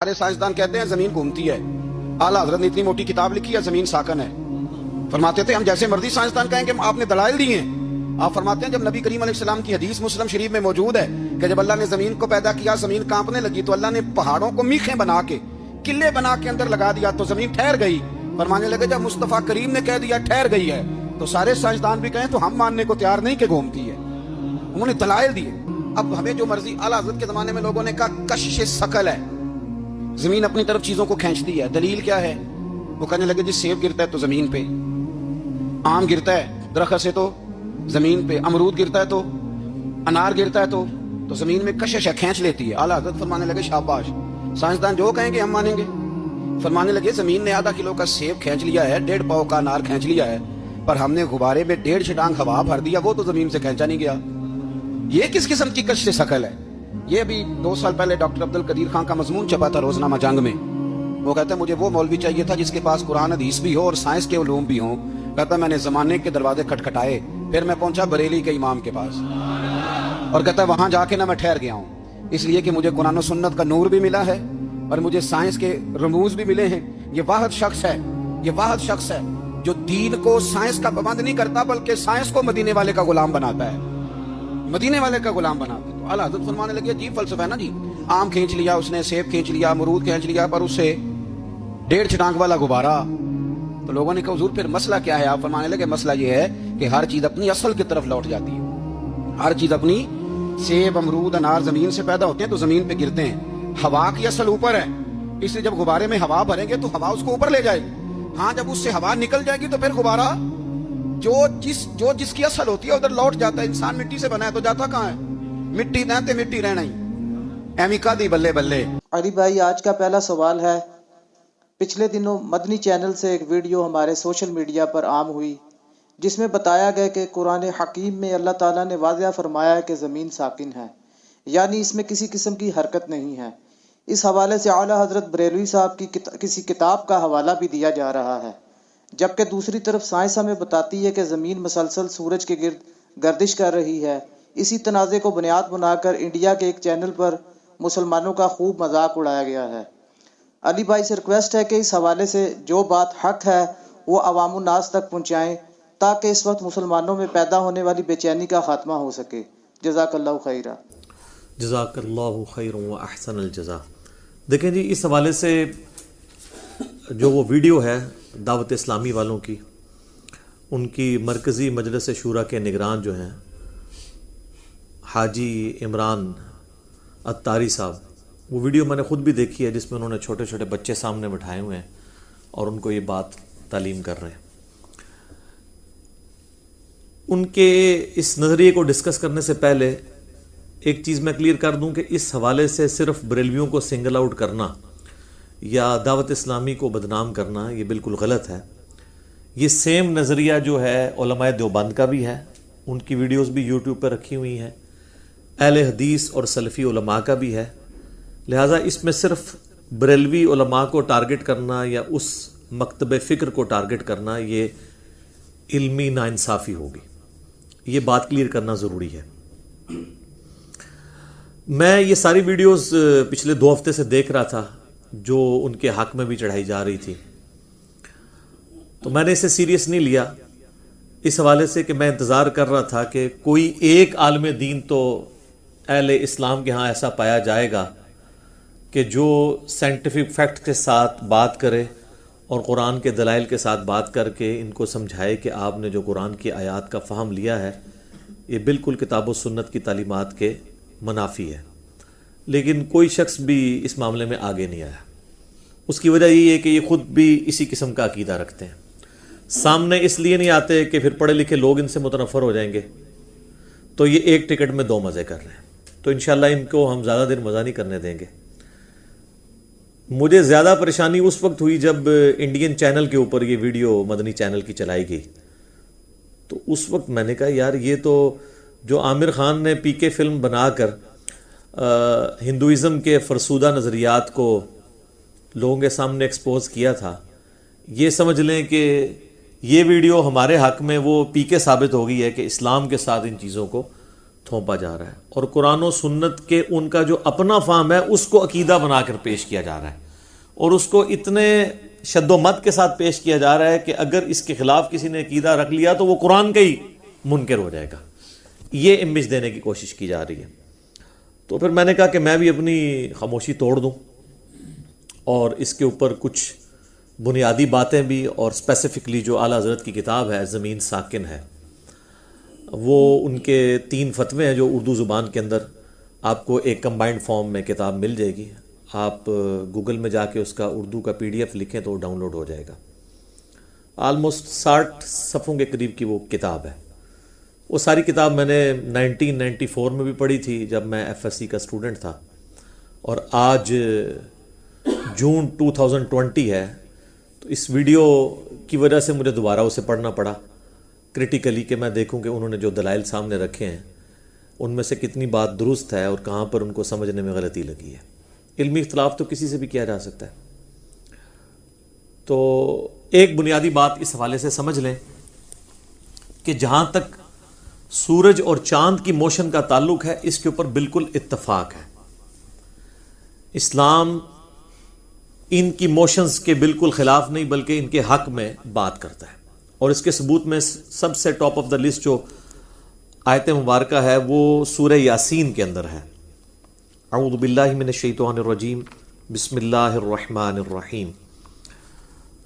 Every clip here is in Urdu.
سارے سائنسدان کہتے ہیں زمین گھومتی ہے. اعلیٰ حضرت نے اتنی موٹی کتاب لکھی ہے زمین ساکن ہے. فرماتے تھے ہم جیسے مرضی سائنسدان کہیں کہ آپ نے دلائل دیے ہیں. آپ فرماتے ہیں جب نبی کریم علیہ السلام کی حدیث مسلم شریف میں موجود ہے کہ جب اللہ نے زمین کو پیدا کیا زمین کانپنے لگی تو اللہ نے پہاڑوں کو میخیں بنا کے قلعے بنا کے اندر لگا دیا تو زمین ٹھہر گئی. فرمانے لگے جب مصطفیٰ کریم نے کہہ دیا ٹھہر گئی ہے تو سارے سائنسدان بھی کہیں تو ہم ماننے کو تیار نہیں کہ گھومتی ہے. انہوں نے دلائل دیے. اب ہمیں جو مرضی اعلیٰ حضرت کے زمانے میں لوگوں نے کہا کشش ثقل ہے, زمین اپنی طرف چیزوں کو کھینچتی ہے. دلیل کیا ہے؟ وہ کہنے لگے جی سیب گرتا ہے تو زمین پہ, آم گرتا ہے درخت سے تو زمین پہ, امرود گرتا ہے تو انار گرتا ہے تو زمین میں کشش ہے, کھینچ لیتی ہے. اعلیٰ حضرت فرمانے لگے شاباش, سائنسدان جو کہیں گے ہم مانیں گے. فرمانے لگے زمین نے آدھا کلو کا سیب کھینچ لیا ہے, 1.5 پاؤ کا انار کھینچ لیا ہے, پر ہم نے غبارے میں 1.5 چھٹانگ ہوا بھر دیا, وہ تو زمین سے کھینچا نہیں گیا. یہ کس قسم کی کشش ثقل ہے؟ یہ ابھی 2 سال پہلے ڈاکٹر عبد القدیر خان کا مضمون چھپا تھا روزنامہ جنگ میں. وہ کہتا ہے مجھے وہ مولوی چاہیے تھا جس کے پاس قرآن حدیث بھی ہو اور سائنس کے علوم بھی ہوں. کہتا میں نے زمانے کے دروازے کھٹکھٹائے, پھر میں پہنچا بریلی کے امام کے پاس, اور کہتا ہے وہاں جا کے نہ میں ٹھہر گیا ہوں, اس لیے کہ مجھے قرآن و سنت کا نور بھی ملا ہے اور مجھے سائنس کے رموز بھی ملے ہیں. یہ واحد شخص ہے جو دین کو سائنس کا پابند نہیں کرتا بلکہ سائنس کو مدینے والے کا غلام بناتا ہے, مدینے والے کا غلام بناتا ہے. تو اعلیٰ حضرت فرمانے لگے عجیب فلسفہ ہے نا جی, آم کھینچ لیا اس نے, سیب کھینچ لیا, امرود کھینچ لیا, پر اس سے 1.5 چھٹانگ والا غبارہ. تو لوگوں نے کہا حضور پھر مسئلہ کیا ہے؟ آپ فرمانے لگے مسئلہ یہ ہے کہ ہر چیز اپنی اصل کی طرف لوٹ جاتی ہے. ہر چیز اپنی, سیب امرود انار زمین سے پیدا ہوتے ہیں تو زمین پہ گرتے ہیں. ہوا کی اصل اوپر ہے, اس لیے جب غبارے میں ہوا بھریں گے تو ہوا اس کو اوپر لے جائے گی. ہاں جب اس سے ہوا نکل جائے گی تو پھر غبارہ جو جس کی اصل ہوتی ہے ادھر لوٹ جاتا ہے. انسان مٹی سے بنا ہے تو جاتا کہاں ہے؟ مٹی نہتے مٹی رہنا ہی ایمیکا دی بلے بلے. علی بھائی آج کا پہلا سوال ہے, پچھلے دنوں مدنی چینل سے ایک ویڈیو ہمارے سوشل میڈیا پر عام ہوئی جس میں بتایا گیا کہ قرآن حکیم میں اللہ تعالیٰ نے واضح فرمایا ہے کہ زمین ساکن ہے, یعنی اس میں کسی قسم کی حرکت نہیں ہے. اس حوالے سے اعلیٰ حضرت بریلوی صاحب کی کسی کتاب کا حوالہ بھی دیا جا رہا ہے, جبکہ دوسری طرف سائنس ہمیں بتاتی ہے کہ زمین مسلسل سورج کے گرد گردش کر رہی ہے. اسی تنازع کو بنیاد بنا کر انڈیا کے ایک چینل پر مسلمانوں کا خوب مذاق اڑایا گیا ہے. علی بھائی سے ریکویسٹ ہے کہ اس حوالے سے جو بات حق ہے وہ عوام الناس تک پہنچائیں تاکہ اس وقت مسلمانوں میں پیدا ہونے والی بے چینی کا خاتمہ ہو سکے. جزاک اللہ خیرہ. جزاک اللہ خیر و احسن الجزا. دیکھیں جی, اس حوالے سے جو وہ ویڈیو ہے دعوت اسلامی والوں کی, ان کی مرکزی مجلس شورا کے نگران جو ہیں حاجی عمران اتاری صاحب, وہ ویڈیو میں نے خود بھی دیکھی ہے جس میں انہوں نے چھوٹے چھوٹے بچے سامنے بٹھائے ہوئے ہیں اور ان کو یہ بات تعلیم کر رہے ہیں. ان کے اس نظریے کو ڈسکس کرنے سے پہلے ایک چیز میں کلیئر کر دوں کہ اس حوالے سے صرف بریلویوں کو سنگل آؤٹ کرنا یا دعوت اسلامی کو بدنام کرنا یہ بالکل غلط ہے. یہ سیم نظریہ جو ہے علماء دیوبند کا بھی ہے, ان کی ویڈیوز بھی یوٹیوب پہ رکھی ہوئی ہیں, اہل حدیث اور سلفی علماء کا بھی ہے. لہٰذا اس میں صرف بریلوی علماء کو ٹارگٹ کرنا یا اس مکتب فکر کو ٹارگٹ کرنا یہ علمی ناانصافی ہوگی. یہ بات کلیئر کرنا ضروری ہے. میں یہ ساری ویڈیوز پچھلے 2 ہفتے سے دیکھ رہا تھا جو ان کے حق میں بھی چڑھائی جا رہی تھی, تو میں نے اسے سیریس نہیں لیا اس حوالے سے کہ میں انتظار کر رہا تھا کہ کوئی ایک عالم دین تو اہل اسلام کے ہاں ایسا پایا جائے گا کہ جو سائنٹیفک فیکٹ کے ساتھ بات کرے اور قرآن کے دلائل کے ساتھ بات کر کے ان کو سمجھائے کہ آپ نے جو قرآن کی آیات کا فہم لیا ہے یہ بالکل کتاب و سنت کی تعلیمات کے منافی ہے. لیکن کوئی شخص بھی اس معاملے میں آگے نہیں آیا. اس کی وجہ یہ ہے کہ یہ خود بھی اسی قسم کا عقیدہ رکھتے ہیں. سامنے اس لیے نہیں آتے کہ پھر پڑھے لکھے لوگ ان سے متنفر ہو جائیں گے, تو یہ ایک ٹکٹ میں 2 مزے کر رہے ہیں. تو انشاءاللہ ان کو ہم زیادہ دیر مزہ نہیں کرنے دیں گے. مجھے زیادہ پریشانی اس وقت ہوئی جب انڈین چینل کے اوپر یہ ویڈیو مدنی چینل کی چلائی گئی, تو اس وقت میں نے کہا یار یہ تو جو عامر خان نے پی کے فلم بنا کر ہندوازم کے فرسودہ نظریات کو لوگوں کے سامنے ایکسپوز کیا تھا, یہ سمجھ لیں کہ یہ ویڈیو ہمارے حق میں وہ پی کے ثابت ہو گئی ہے کہ اسلام کے ساتھ ان چیزوں کو تھوپا جا رہا ہے، اور قرآن و سنت کے ان کا جو اپنا فہم ہے اس کو عقیدہ بنا کر پیش کیا جا رہا ہے، اور اس کو اتنے شد و مت کے ساتھ پیش کیا جا رہا ہے کہ اگر اس کے خلاف کسی نے عقیدہ رکھ لیا تو وہ قرآن کا ہی منکر ہو جائے گا. یہ امیج دینے کی کوشش کی جا رہی ہے. تو پھر میں نے کہا کہ میں بھی اپنی خاموشی توڑ دوں اور اس کے اوپر کچھ بنیادی باتیں بھی، اور اسپیسیفکلی جو اعلیٰ حضرت کی کتاب ہے زمین ساکن ہے، وہ ان کے 3 فتوے ہیں جو اردو زبان کے اندر آپ کو ایک کمبائنڈ فارم میں کتاب مل جائے گی. آپ گوگل میں جا کے اس کا اردو کا PDF لکھیں تو ڈاؤن لوڈ ہو جائے گا. آلموسٹ 60 صفحوں کے قریب کی وہ کتاب ہے. وہ ساری کتاب میں نے 1994 میں بھی پڑھی تھی جب میں FSC کا اسٹوڈنٹ تھا، اور آج جون 2020 ہے، تو اس ویڈیو کی وجہ سے مجھے دوبارہ اسے پڑھنا پڑا کرٹیکلی، کہ میں دیکھوں کہ انہوں نے جو دلائل سامنے رکھے ہیں ان میں سے کتنی بات درست ہے اور کہاں پر ان کو سمجھنے میں غلطی لگی ہے. علمی اختلاف تو کسی سے بھی کیا جا سکتا ہے. تو ایک بنیادی بات اس حوالے سے سمجھ لیں کہ جہاں تک سورج اور چاند کی موشن کا تعلق ہے اس کے اوپر بالکل اتفاق ہے. اسلام ان کی موشنز کے بالکل خلاف نہیں بلکہ ان کے حق میں بات کرتا ہے، اور اس کے ثبوت میں سب سے ٹاپ آف دا لسٹ جو آیت مبارکہ ہے وہ سورہ یاسین کے اندر ہے. اعوذ باللہ من الشیطان الرجیم، بسم اللہ الرحمن الرحیم.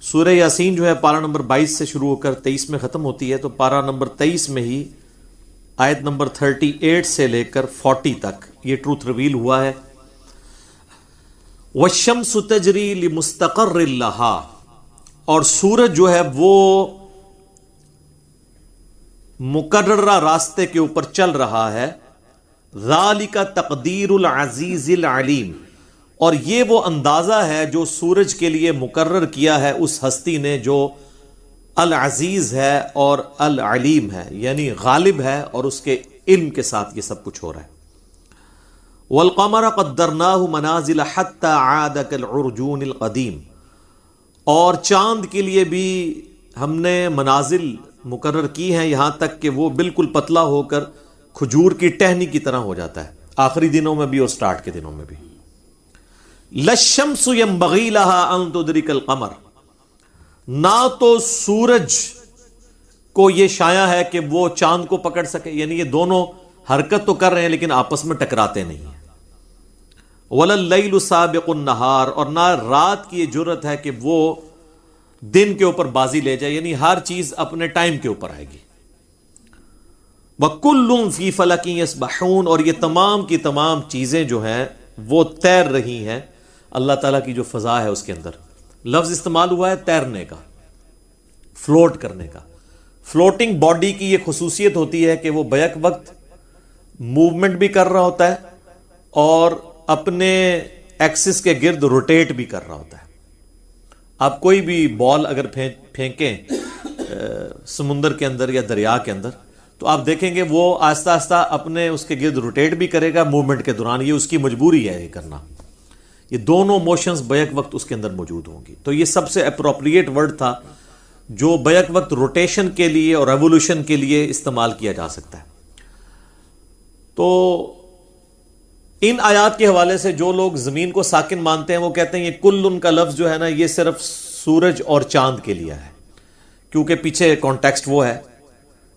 سورہ یاسین جو ہے پارہ نمبر 22 سے شروع ہو کر 23 میں ختم ہوتی ہے، تو پارہ نمبر 23 میں ہی آیت نمبر 38 سے لے کر 40 تک یہ ٹروتھ ریویل ہوا ہے. وَالشَّمْسُ تَجْرِي لِمُسْتَقَرٍّ لَهَا، اور سورج جو ہے وہ مقررہ راستے کے اوپر چل رہا ہے. ذَلِكَ تَقْدِيرُ الْعَزِيزِ الْعَلِيمِ، اور یہ وہ اندازہ ہے جو سورج کے لیے مقرر کیا ہے اس ہستی نے جو العزیز ہے اور العلیم ہے، یعنی غالب ہے اور اس کے علم کے ساتھ یہ سب کچھ ہو رہا ہے. وَالْقَمَرَ قَدَّرْنَاهُ مَنَازِلَ حَتَّى عَادَ كَالْعُرْجُونِ الْقَدِيمِ، اور چاند کے لیے بھی ہم نے منازل مقرر کی ہیں یہاں تک کہ وہ بالکل پتلا ہو کر کھجور کی ٹہنی کی طرح ہو جاتا ہے، آخری دنوں میں بھی اور سٹارٹ کے دنوں میں بھی. لَلشَّمْسُ يَنبَغِي لَهَا أَن تُدْرِكَ الْقَمَرَ، نہ تو سورج کو یہ شایع ہے کہ وہ چاند کو پکڑ سکے، یعنی یہ دونوں حرکت تو کر رہے ہیں لیکن آپس میں ٹکراتے نہیں ہیں. وَلَا اللَّيْلُ سَابِقُ النَّهَارِ، اور نہ رات کی یہ جرت ہے کہ وہ دن کے اوپر بازی لے جائے، یعنی ہر چیز اپنے ٹائم کے اوپر آئے گی. وَكُلٌّ فِي فَلَكٍ يَسْبَحُونَ، اور یہ تمام کی تمام چیزیں جو ہیں وہ تیر رہی ہیں اللہ تعالیٰ کی جو فضا ہے اس کے اندر. لفظ استعمال ہوا ہے تیرنے کا، فلوٹ کرنے کا. فلوٹنگ باڈی کی یہ خصوصیت ہوتی ہے کہ وہ بیک وقت موومنٹ بھی کر رہا ہوتا ہے اور اپنے ایکسس کے گرد روٹیٹ بھی کر رہا ہوتا ہے. آپ کوئی بھی بال اگر پھینکیں سمندر کے اندر یا دریا کے اندر تو آپ دیکھیں گے وہ آہستہ آہستہ اپنے اس کے گرد روٹیٹ بھی کرے گا موومنٹ کے دوران، یہ اس کی مجبوری ہے یہ کرنا. یہ دونوں موشنز بیک وقت اس کے اندر موجود ہوں گی. تو یہ سب سے اپروپریٹ ورڈ تھا جو بیک وقت روٹیشن کے لیے اور ریولوشن کے لیے استعمال کیا جا سکتا ہے. تو ان آیات کے حوالے سے جو لوگ زمین کو ساکن مانتے ہیں وہ کہتے ہیں یہ کل ان کا لفظ جو ہے نا یہ صرف سورج اور چاند کے لیے ہے، کیونکہ پیچھے کانٹیکسٹ وہ ہے.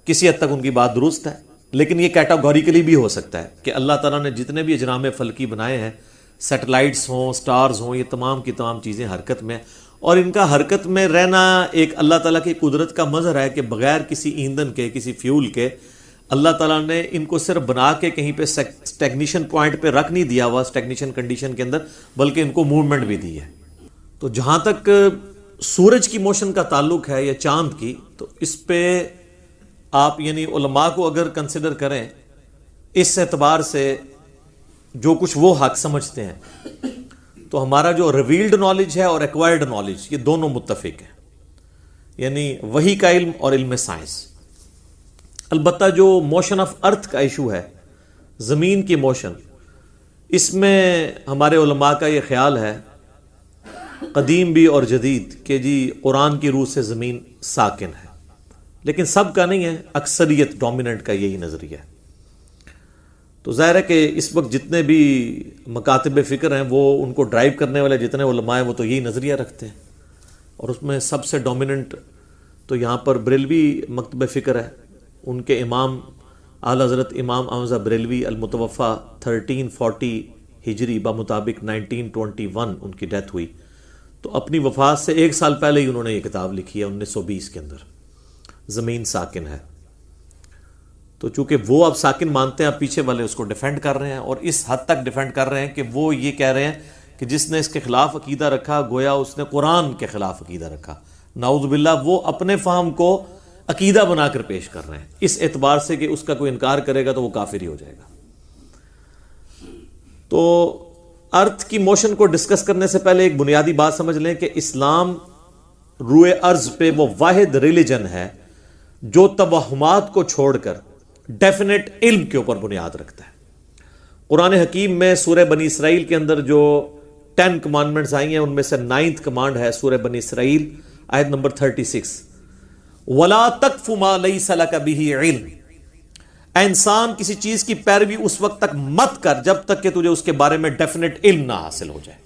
کسی حد تک ان کی بات درست ہے، لیکن یہ کیٹاگوریکلی بھی ہو سکتا ہے کہ اللہ تعالیٰ نے جتنے بھی اجرام فلکی بنائے ہیں، سیٹلائٹس ہوں، سٹارز ہوں، یہ تمام کی تمام چیزیں حرکت میں، اور ان کا حرکت میں رہنا ایک اللہ تعالیٰ کی قدرت کا مظہر ہے کہ بغیر کسی ایندھن کے، کسی فیول کے اللہ تعالیٰ نے ان کو صرف بنا کے کہیں پہ اسٹیگنیشن پوائنٹ پہ رکھ نہیں دیا ہوا اسٹیگنیشن کنڈیشن کے اندر، بلکہ ان کو موومنٹ بھی دی ہے. تو جہاں تک سورج کی موشن کا تعلق ہے یا چاند کی، تو اس پہ آپ یعنی علماء کو اگر کنسیڈر کریں اس اعتبار سے جو کچھ وہ حق سمجھتے ہیں، تو ہمارا جو ریویلڈ نالج ہے اور ایکوائرڈ نالج یہ دونوں متفق ہیں، یعنی وحی کا علم اور علم سائنس. البتہ جو موشن آف ارتھ کا ایشو ہے، زمین کی موشن، اس میں ہمارے علماء کا یہ خیال ہے قدیم بھی اور جدید کہ جی قرآن کی روح سے زمین ساکن ہے، لیکن سب کا نہیں ہے، اکثریت ڈومیننٹ کا یہی نظریہ ہے. تو ظاہر ہے کہ اس وقت جتنے بھی مکاتب فکر ہیں وہ ان کو ڈرائیو کرنے والے جتنے علماء ہیں وہ تو یہی نظریہ رکھتے ہیں، اور اس میں سب سے ڈومیننٹ تو یہاں پر بریلوی مکتب فکر ہے. ان کے امام اعلی حضرت امام احمد رضا بریلوی المتوفی 1340 ہجری بمطابق 1921 ان کی ڈیتھ ہوئی. تو اپنی وفات سے 1 سال پہلے ہی انہوں نے یہ کتاب لکھی ہے 1920 کے اندر، زمین ساکن ہے. تو چونکہ وہ اب ساکن مانتے ہیں، اب پیچھے والے اس کو ڈیفینڈ کر رہے ہیں، اور اس حد تک ڈیفینڈ کر رہے ہیں کہ وہ یہ کہہ رہے ہیں کہ جس نے اس کے خلاف عقیدہ رکھا گویا اس نے قرآن کے خلاف عقیدہ رکھا. نعوذ باللہ، وہ اپنے فہم کو عقیدہ بنا کر پیش کر رہے ہیں اس اعتبار سے کہ اس کا کوئی انکار کرے گا تو وہ کافر ہی ہو جائے گا. تو ارتھ کی موشن کو ڈسکس کرنے سے پہلے ایک بنیادی بات سمجھ لیں کہ اسلام روئے ارض پہ وہ واحد ریلیجن ہے جو توہمات کو چھوڑ کر ڈیفینیٹ علم کے اوپر بنیاد رکھتا ہے. قرآن حکیم میں سورہ بنی اسرائیل کے اندر جو 10 کمانڈمنٹس آئی ہیں ان میں سے 9th کمانڈ ہے سورہ بنی اسرائیل آیت نمبر 36، وَلَا تَقْفُ مَا لَيْسَ لَكَ بِهِ عِلْمٍ، اے انسان کسی چیز کی پیروی اس وقت تک مت کر جب تک کہ تجھے اس کے بارے میں ڈیفینیٹ علم نہ حاصل ہو جائے.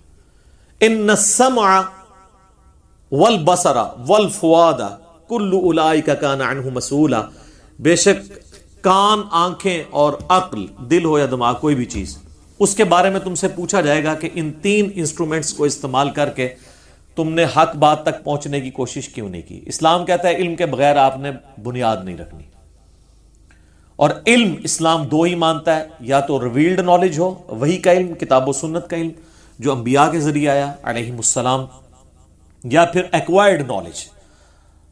ان السمع والبصر والفؤاد کل اولئک کان عنہ مسئولا، بے شک کان، آنکھیں اور عقل، دل ہو یا دماغ کوئی بھی چیز، اس کے بارے میں تم سے پوچھا جائے گا کہ ان 3 انسٹرومنٹس کو استعمال کر کے تم نے حق بات تک پہنچنے کی کوشش کیوں نہیں کی. اسلام کہتا ہے علم کے بغیر آپ نے بنیاد نہیں رکھنی، اور علم اسلام 2 ہی مانتا ہے، یا تو ریویلڈ نالج ہو، وحی کا علم، کتاب و سنت کا علم جو انبیاء کے ذریعے آیا علیہم السلام، یا پھر acquired knowledge,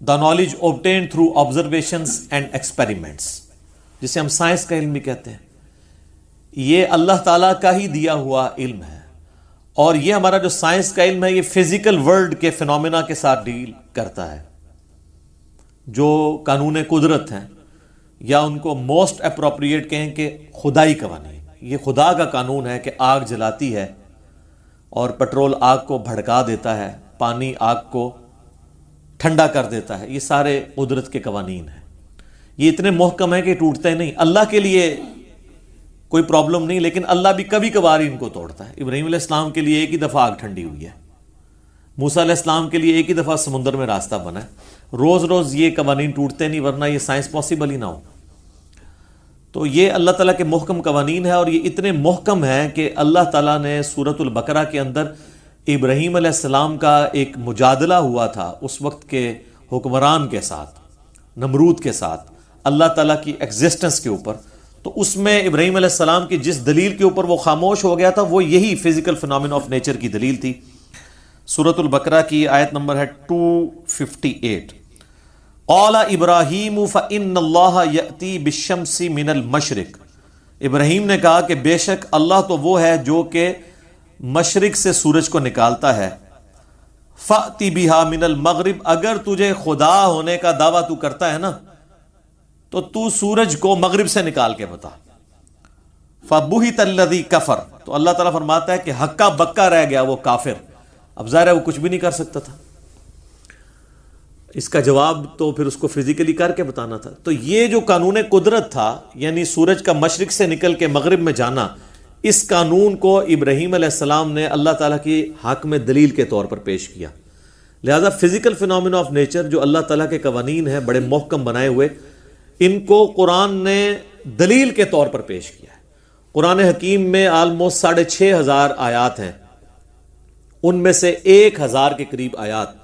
the knowledge obtained through observations and experiments، جسے ہم سائنس کا علم بھی کہتے ہیں. یہ اللہ تعالیٰ کا ہی دیا ہوا علم ہے، اور یہ ہمارا جو سائنس کا علم ہے یہ فزیکل ورلڈ کے فینومینا کے ساتھ ڈیل کرتا ہے. جو قانون قدرت ہیں، یا ان کو موسٹ اپروپریٹ کہیں کہ خدائی قوانین، یہ خدا کا قانون ہے کہ آگ جلاتی ہے اور پٹرول آگ کو بھڑکا دیتا ہے، پانی آگ کو ٹھنڈا کر دیتا ہے. یہ سارے قدرت کے قوانین ہیں، یہ اتنے محکم ہیں کہ ٹوٹتے نہیں. اللہ کے لیے کوئی پرابلم نہیں، لیکن اللہ بھی کبھی کبھار ان کو توڑتا ہے. ابراہیم علیہ السلام کے لیے ایک ہی دفعہ آگ ٹھنڈی ہوئی ہے، موسیٰ علیہ السلام کے لیے ایک ہی دفعہ سمندر میں راستہ بنا ہے. روز روز یہ قوانین ٹوٹتے نہیں، ورنہ یہ سائنس پاسبل ہی نہ ہو. تو یہ اللہ تعالیٰ کے محکم قوانین ہے، اور یہ اتنے محکم ہیں کہ اللہ تعالیٰ نے سورۃ البقرہ کے اندر ابراہیم علیہ السلام کا ایک مجادلہ ہوا تھا اس وقت کے حکمران کے ساتھ، نمرود کے ساتھ، اللہ تعالیٰ کی ایگزسٹنس کے اوپر. تو اس میں ابراہیم علیہ السلام کی جس دلیل کے اوپر وہ خاموش ہو گیا تھا وہ یہی فزیکل فینومین آف نیچر کی دلیل تھی. سورۃ البقرہ کی آیت نمبر ہے 258، قال ابراہیم فإن اللہ یأتی بالشمس من المشرق، ابراہیم نے کہا کہ بے شک اللہ تو وہ ہے جو کہ مشرق سے سورج کو نکالتا ہے. فأتی بہا من المغرب، اگر تجھے خدا ہونے کا دعویٰ تو کرتا ہے نا تو تو سورج کو مغرب سے نکال کے بتا. فبہت الذی کفر، تو اللہ تعالیٰ فرماتا ہے کہ ہکا بکا رہ گیا وہ کافر. اب ظاہر ہے وہ کچھ بھی نہیں کر سکتا تھا، اس کا جواب تو پھر اس کو فزیکلی کر کے بتانا تھا. تو یہ جو قانون قدرت تھا، یعنی سورج کا مشرق سے نکل کے مغرب میں جانا، اس قانون کو ابراہیم علیہ السلام نے اللہ تعالیٰ کی حق میں دلیل کے طور پر پیش کیا. لہذا فزیکل فینومینا آف نیچر جو اللہ تعالیٰ کے قوانین ہیں بڑے محکم بنائے ہوئے، ان کو قرآن نے دلیل کے طور پر پیش کیا ہے. قرآن حکیم میں آلموسٹ 6500 آیات ہیں، ان میں سے 1000 کے قریب آیات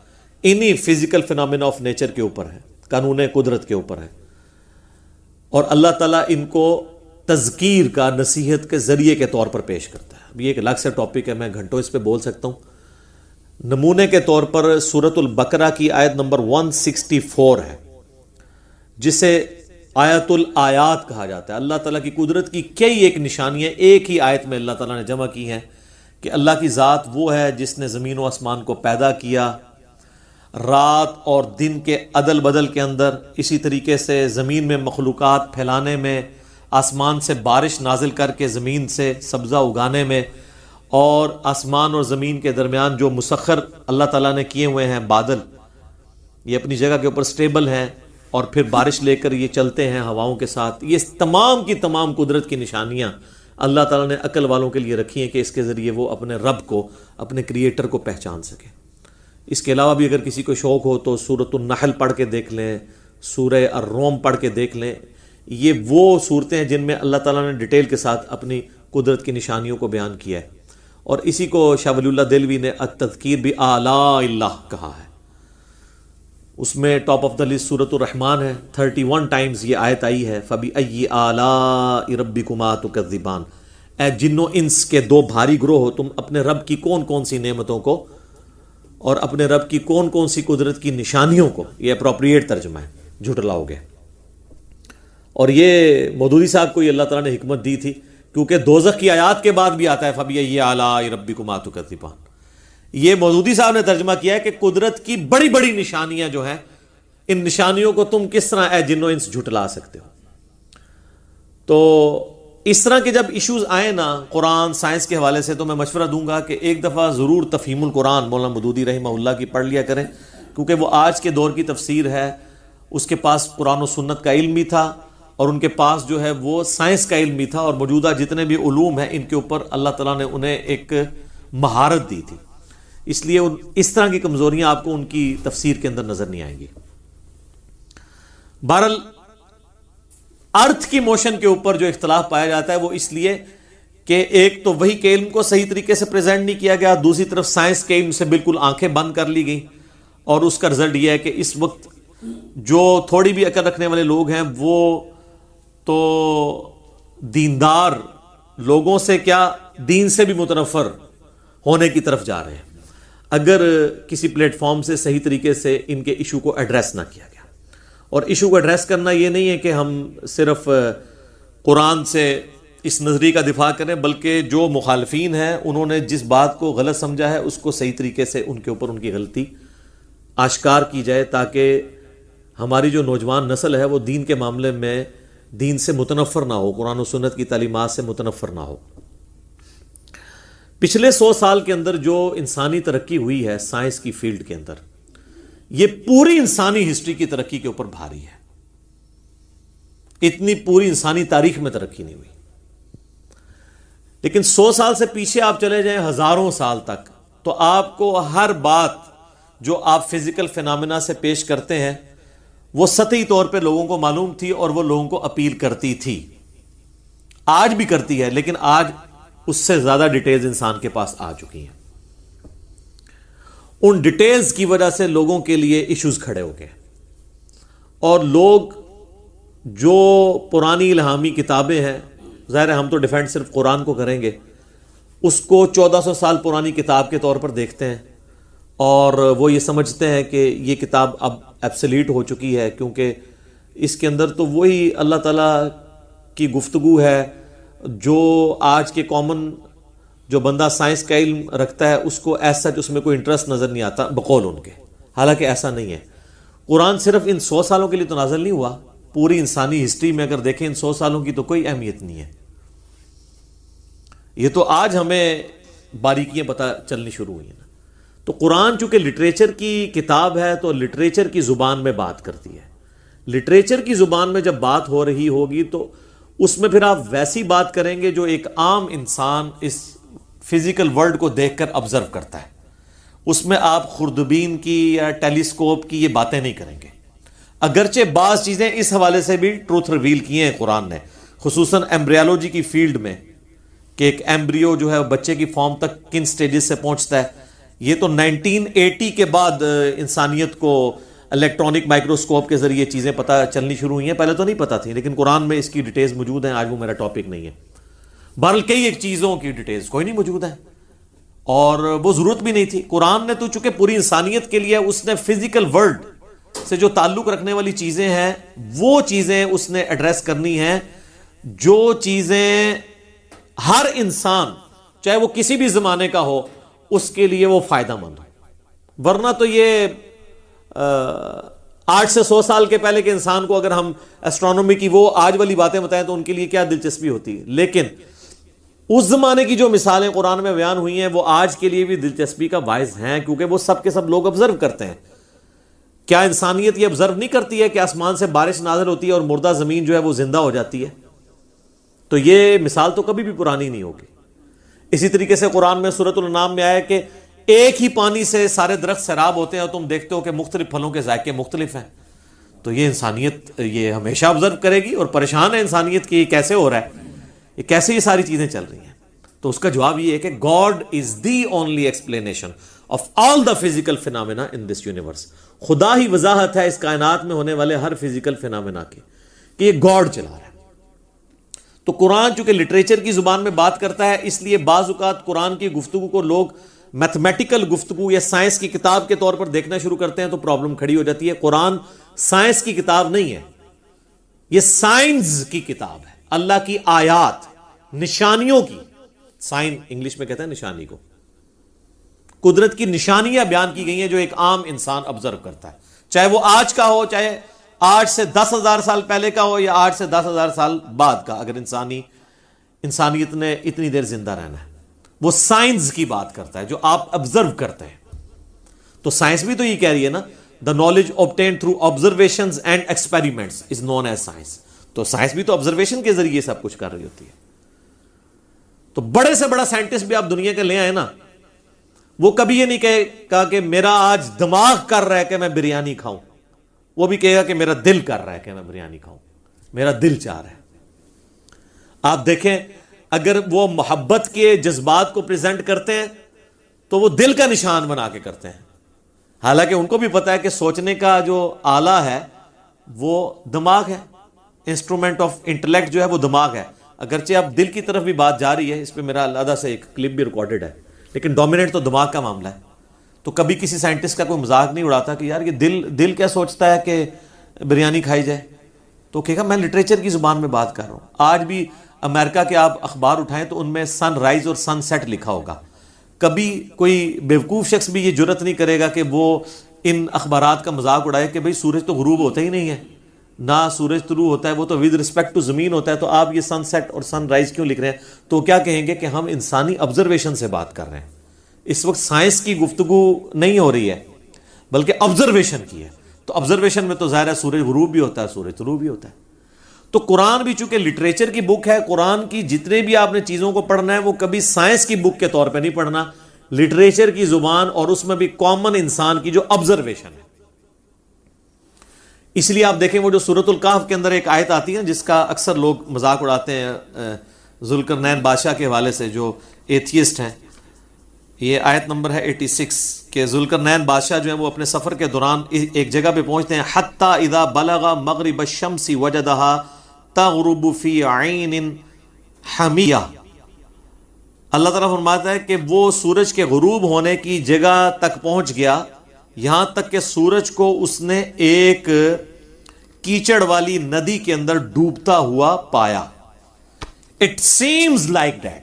انہی فزیکل فینومینا آف نیچر کے اوپر ہے، قانون قدرت کے اوپر ہے. اور اللہ تعالیٰ ان کو تذکیر کا، نصیحت کے ذریعے کے طور پر پیش کرتا ہے. اب یہ ایک الگ سے ٹاپک ہے، میں گھنٹوں اس پہ بول سکتا ہوں. نمونے کے طور پر سورۃ البقرہ کی آیت نمبر 164 ہے، جسے آیت الآیات کہا جاتا ہے. اللہ تعالیٰ کی قدرت کی کئی ایک نشانیاں ایک ہی آیت میں اللہ تعالیٰ نے جمع کی ہیں کہ اللہ کی ذات وہ ہے جس نے زمین و آسمان کو پیدا کیا، رات اور دن کے عدل بدل کے اندر، اسی طریقے سے زمین میں مخلوقات پھیلانے میں، آسمان سے بارش نازل کر کے زمین سے سبزہ اگانے میں، اور آسمان اور زمین کے درمیان جو مسخر اللہ تعالیٰ نے کیے ہوئے ہیں بادل، یہ اپنی جگہ کے اوپر سٹیبل ہیں اور پھر بارش لے کر یہ چلتے ہیں ہواؤں کے ساتھ. یہ تمام کی تمام قدرت کی نشانیاں اللہ تعالیٰ نے عقل والوں کے لیے رکھی ہیں کہ اس کے ذریعے وہ اپنے رب کو، اپنے کریٹر کو پہچان سکیں۔ اس کے علاوہ بھی اگر کسی کو شوق ہو تو سورۃ النحل پڑھ کے دیکھ لیں، سورہ الروم پڑھ کے دیکھ لیں۔ یہ وہ صورتیں ہیں جن میں اللہ تعالیٰ نے ڈیٹیل کے ساتھ اپنی قدرت کی نشانیوں کو بیان کیا ہے، اور اسی کو شاہ ولی اللہ دہلوی نے التذکیر بآلاء اللہ کہا ہے۔ اس میں ٹاپ آف دا لسٹ سورۃ الرحمن ہے، 31 ٹائمز یہ آیت آئی ہے، فَبِأَيِّ آلَاءِ رَبِّكُمَا تُكَذِّبَانِ، اے جن و انس کے دو بھاری گروہ ہو، تم اپنے رب کی کون کون سی نعمتوں کو اور اپنے رب کی کون کون سی قدرت کی نشانیوں کو، یہ اپروپریٹ ترجمہ ہے، جھٹلاؤ گے۔ اور یہ مودودی صاحب کو یہ اللہ تعالیٰ نے حکمت دی تھی، کیونکہ دوزخ کی آیات کے بعد بھی آتا ہے فَبِأَيِّ آلَاءِ رَبِّكُمَا تُكَذِّبَانِ۔ یہ مودودی صاحب نے ترجمہ کیا ہے کہ قدرت کی بڑی بڑی نشانیاں جو ہیں، ان نشانیوں کو تم کس طرح اے جن و انس جھٹلا سکتے ہو۔ تو اس طرح کے جب ایشوز آئیں نا قرآن سائنس کے حوالے سے، تو میں مشورہ دوں گا کہ ایک دفعہ ضرور تفہیم القرآن مولانا مودودی رحمہ اللہ کی پڑھ لیا کریں، کیونکہ وہ آج کے دور کی تفسیر ہے، اس کے پاس قرآن و سنت کا علم بھی تھا، اور ان کے پاس جو ہے وہ سائنس کا علم بھی تھا، اور موجودہ جتنے بھی علوم ہیں ان کے اوپر اللہ تعالیٰ نے انہیں ایک مہارت دی تھی، اس لیے اس طرح کی کمزوریاں آپ کو ان کی تفسیر کے اندر نظر نہیں آئیں گی۔ بہرحال ارتھ کی موشن کے اوپر جو اختلاف پایا جاتا ہے وہ اس لیے کہ ایک تو وہی کے علم کو صحیح طریقے سے پریزنٹ نہیں کیا گیا، دوسری طرف سائنس کے علم سے بالکل آنکھیں بند کر لی گئیں، اور اس کا رزلٹ یہ ہے کہ اس وقت جو تھوڑی بھی عقل رکھنے والے لوگ ہیں وہ تو دیندار لوگوں سے کیا، دین سے بھی متنفر ہونے کی طرف جا رہے ہیں، اگر کسی پلیٹ فارم سے صحیح طریقے سے ان کے ایشو کو ایڈریس نہ کیا گیا۔ اور ایشو کو ایڈریس کرنا یہ نہیں ہے کہ ہم صرف قرآن سے اس نظریے کا دفاع کریں، بلکہ جو مخالفین ہیں انہوں نے جس بات کو غلط سمجھا ہے اس کو صحیح طریقے سے ان کے اوپر ان کی غلطی آشکار کی جائے، تاکہ ہماری جو نوجوان نسل ہے وہ دین کے معاملے میں دین سے متنفر نہ ہو، قرآن و سنت کی تعلیمات سے متنفر نہ ہو۔ پچھلے 100 سال کے اندر جو انسانی ترقی ہوئی ہے سائنس کی فیلڈ کے اندر، یہ پوری انسانی ہسٹری کی ترقی کے اوپر بھاری ہے، اتنی پوری انسانی تاریخ میں ترقی نہیں ہوئی۔ لیکن 100 سال سے پیچھے آپ چلے جائیں، ہزاروں سال تک، تو آپ کو ہر بات جو آپ فزیکل فینامنا سے پیش کرتے ہیں وہ سطحی طور پہ لوگوں کو معلوم تھی، اور وہ لوگوں کو اپیل کرتی تھی، آج بھی کرتی ہے، لیکن آج اس سے زیادہ ڈیٹیلز انسان کے پاس آ چکی ہیں۔ ان ڈیٹیلز کی وجہ سے لوگوں کے لیے ایشوز کھڑے ہو گئے، اور لوگ جو پرانی الہامی کتابیں ہیں، ظاہر ہے ہم تو ڈیفینڈ صرف قرآن کو کریں گے، اس کو 1400 سال پرانی کتاب کے طور پر دیکھتے ہیں، اور وہ یہ سمجھتے ہیں کہ یہ کتاب اب ایبسلیٹ ہو چکی ہے، کیونکہ اس کے اندر تو وہی اللہ تعالیٰ کی گفتگو ہے جو آج کے کامن جو بندہ سائنس کا علم رکھتا ہے اس کو ایز سچ اس میں کوئی انٹرسٹ نظر نہیں آتا بقول ان کے، حالانکہ ایسا نہیں ہے۔ قرآن صرف ان 100 سالوں کے لیے تو نازل نہیں ہوا، پوری انسانی ہسٹری میں اگر دیکھیں ان 100 سالوں کی تو کوئی اہمیت نہیں ہے، یہ تو آج ہمیں باریکیاں پتہ چلنی شروع ہوئی ہیں۔ تو قرآن چونکہ لٹریچر کی کتاب ہے تو لٹریچر کی زبان میں بات کرتی ہے، لٹریچر کی زبان میں جب بات ہو رہی ہوگی تو اس میں پھر آپ ویسی بات کریں گے جو ایک عام انسان اس فزیکل ورلڈ کو دیکھ کر آبزرو کرتا ہے، اس میں آپ خوردبین کی یا ٹیلیسکوپ کی یہ باتیں نہیں کریں گے، اگرچہ بعض چیزیں اس حوالے سے بھی ٹروتھ ریویل کی ہیں قرآن نے، خصوصاً ایمبریالوجی کی فیلڈ میں، کہ ایک ایمبریو جو ہے بچے کی فارم تک کن سٹیجز سے پہنچتا ہے۔ یہ تو 1980 کے بعد انسانیت کو الیکٹرانک مائکروسکوپ کے ذریعے چیزیں پتہ چلنی شروع ہوئی ہیں، پہلے تو نہیں پتہ تھی، لیکن قرآن میں اس کی ڈیٹیلز موجود ہیں، آج وہ میرا ٹاپک نہیں ہے۔ بہرحال کئی ایک چیزوں کی ڈیٹیلز کوئی نہیں موجود ہے، اور وہ ضرورت بھی نہیں تھی۔ قرآن نے تو چونکہ پوری انسانیت کے لیے اس نے فزیکل ورلڈ سے جو تعلق رکھنے والی چیزیں ہیں وہ چیزیں اس نے ایڈریس کرنی ہیں، جو چیزیں ہر انسان چاہے وہ کسی بھی زمانے کا ہو اس کے لیے وہ فائدہ مند ہو۔ ورنہ تو یہ 8 سے 100 سال کے پہلے کے انسان کو اگر ہم ایسٹرونومی کی وہ آج والی باتیں بتائیں تو ان کے لیے کیا دلچسپی ہوتی ہے، لیکن اس زمانے کی جو مثالیں قرآن میں بیان ہوئی ہیں وہ آج کے لیے بھی دلچسپی کا باعث ہیں، کیونکہ وہ سب کے سب لوگ آبزرو کرتے ہیں۔ کیا انسانیت یہ آبزرو نہیں کرتی ہے کہ آسمان سے بارش نازل ہوتی ہے اور مردہ زمین جو ہے وہ زندہ ہو جاتی ہے؟ تو یہ مثال تو کبھی بھی پرانی نہیں ہوگی. اسی طریقے سے قرآن میں سورۃ الانعام میں آیا کہ ایک ہی پانی سے سارے درخت سیراب ہوتے ہیں اور تم دیکھتے ہو کہ مختلف پھلوں کے ذائقے مختلف ہیں. تو یہ انسانیت یہ ہمیشہ آبزرو کرے گی اور پریشان ہے انسانیت کی یہ کیسے ہو رہا ہے, یہ کیسے یہ ساری چیزیں چل رہی ہیں. تو اس کا جواب یہ ہے کہ God is the only explanation of all the physical phenomena in this universe. خدا ہی وضاحت ہے اس کائنات میں ہونے والے ہر فزیکل فینامینا کی کہ یہ گاڈ چلا رہا ہے. تو قرآن چونکہ لٹریچر کی زبان میں بات کرتا ہے, اس لیے بعض اوقات قرآن کی گفتگو کو لوگ میتھمیٹیکل گفتگو یا سائنس کی کتاب کے طور پر دیکھنا شروع کرتے ہیں تو پرابلم کھڑی ہو جاتی ہے. قرآن سائنس کی کتاب نہیں ہے, یہ سائنس کی کتاب ہے, اللہ کی آیات, نشانیوں کی. سائن انگلش میں کہتے ہیں نشانی کو. قدرت کی نشانیاں بیان کی گئی ہیں جو ایک عام انسان آبزرو کرتا ہے, چاہے وہ آج کا ہو, چاہے آج سے 10,000 سال پہلے کا ہو یا آج سے 10,000 سال بعد کا. اگر انسانیت نے اتنی دیر زندہ رہنا ہے, وہ سائنس کی بات کرتا ہے جو آپ آبزرو کرتے ہیں. تو سائنس بھی تو یہ کہہ رہی ہے نا, the knowledge obtained through observations and experiments is known as science. تو سائنس بھی تو آبزرویشن کے ذریعے سب کچھ کر رہی ہوتی ہے. تو بڑے سے بڑا سائنٹسٹ بھی آپ دنیا کے لے آئے نا, وہ کبھی یہ نہیں کہا کہ میرا آج دماغ کر رہا ہے کہ میں بریانی کھاؤں, وہ بھی کہے گا کہ میرا دل کر رہا ہے کہ میں بریانی کھاؤں, میرا دل چاہ رہا ہے. آپ دیکھیں اگر وہ محبت کے جذبات کو پریزنٹ کرتے ہیں تو وہ دل کا نشان بنا کے کرتے ہیں, حالانکہ ان کو بھی پتا ہے کہ سوچنے کا جو آلہ ہے وہ دماغ ہے, انسٹرومنٹ آف انٹلیکٹ جو ہے وہ دماغ ہے. اگرچہ اب دل کی طرف بھی بات جا رہی ہے, اس پہ میرا علیحدہ سے ایک کلپ بھی ریکارڈڈ ہے, لیکن ڈومیننٹ تو دماغ کا معاملہ ہے. تو کبھی کسی سائنٹسٹ کا کوئی مذاق نہیں اڑاتا کہ یار یہ دل کیا سوچتا ہے کہ بریانی کھائی جائے, تو کہے گا میں لٹریچر کی زبان میں بات کر رہا ہوں. آج بھی امریکہ کے آپ اخبار اٹھائیں تو ان میں سن رائز اور سن سیٹ لکھا ہوگا. کبھی کوئی بیوقوف شخص بھی یہ جرت نہیں کرے گا کہ وہ ان اخبارات کا مذاق اڑائے کہ بھئی سورج تو غروب ہوتا ہی نہیں ہے, نہ سورج طلوع ہوتا ہے, وہ تو ود رسپیکٹ ٹو زمین ہوتا ہے, تو آپ یہ سن سیٹ اور سن رائز کیوں لکھ رہے ہیں. تو کیا کہیں گے کہ ہم انسانی آبزرویشن سے بات کر رہے ہیں. اس وقت سائنس کی گفتگو نہیں ہو رہی ہے بلکہ آبزرویشن کی ہے. تو آبزرویشن میں تو ظاہر ہے سورج غروب بھی ہوتا ہے, سورج طلوع بھی ہوتا ہے. تو قرآن بھی چونکہ لٹریچر کی بک ہے, قرآن کی جتنے بھی آپ نے چیزوں کو پڑھنا ہے وہ کبھی سائنس کی بک کے طور پہ نہیں پڑھنا, لٹریچر کی زبان اور اس میں بھی کامن انسان کی جو آبزرویشن ہے. اس لیے آپ دیکھیں وہ جو سورۃ الکہف کے اندر ایک آیت آتی ہے جس کا اکثر لوگ مذاق اڑاتے ہیں ذوالقرنین بادشاہ کے حوالے سے جو ایتھیسٹ ہیں. یہ آیت نمبر ہے 86 کہ ذوالقرنین بادشاہ جو ہے وہ اپنے سفر کے دوران ایک جگہ پہ پہنچتے ہیں, حتی اذا بلغ مغرب الشمس وجدها تغرب فی عین حمیہ. اللہ تعالیٰ فرماتا ہے کہ وہ سورج کے غروب ہونے کی جگہ تک پہنچ گیا, یہاں تک کہ سورج کو اس نے ایک کیچڑ والی ندی کے اندر ڈوبتا ہوا پایا. It seems like that.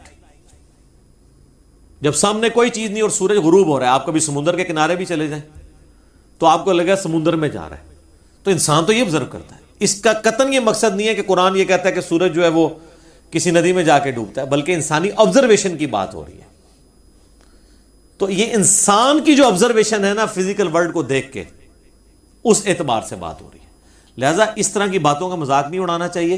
جب سامنے کوئی چیز نہیں اور سورج غروب ہو رہا ہے, آپ کبھی سمندر کے کنارے بھی چلے جائیں تو آپ کو لگا سمندر میں جا رہا ہے, تو انسان تو یہ آبزرو کرتا ہے. اس کا قطعاً یہ مقصد نہیں ہے کہ قرآن یہ کہتا ہے کہ سورج جو ہے وہ کسی ندی میں جا کے ڈوبتا ہے, بلکہ انسانی آبزرویشن کی بات ہو رہی ہے. تو یہ انسان کی جو آبزرویشن ہے نا فزیکل ورلڈ کو دیکھ کے, اس اعتبار سے بات ہو رہی ہے. لہذا اس طرح کی باتوں کا مذاق نہیں اڑانا چاہیے.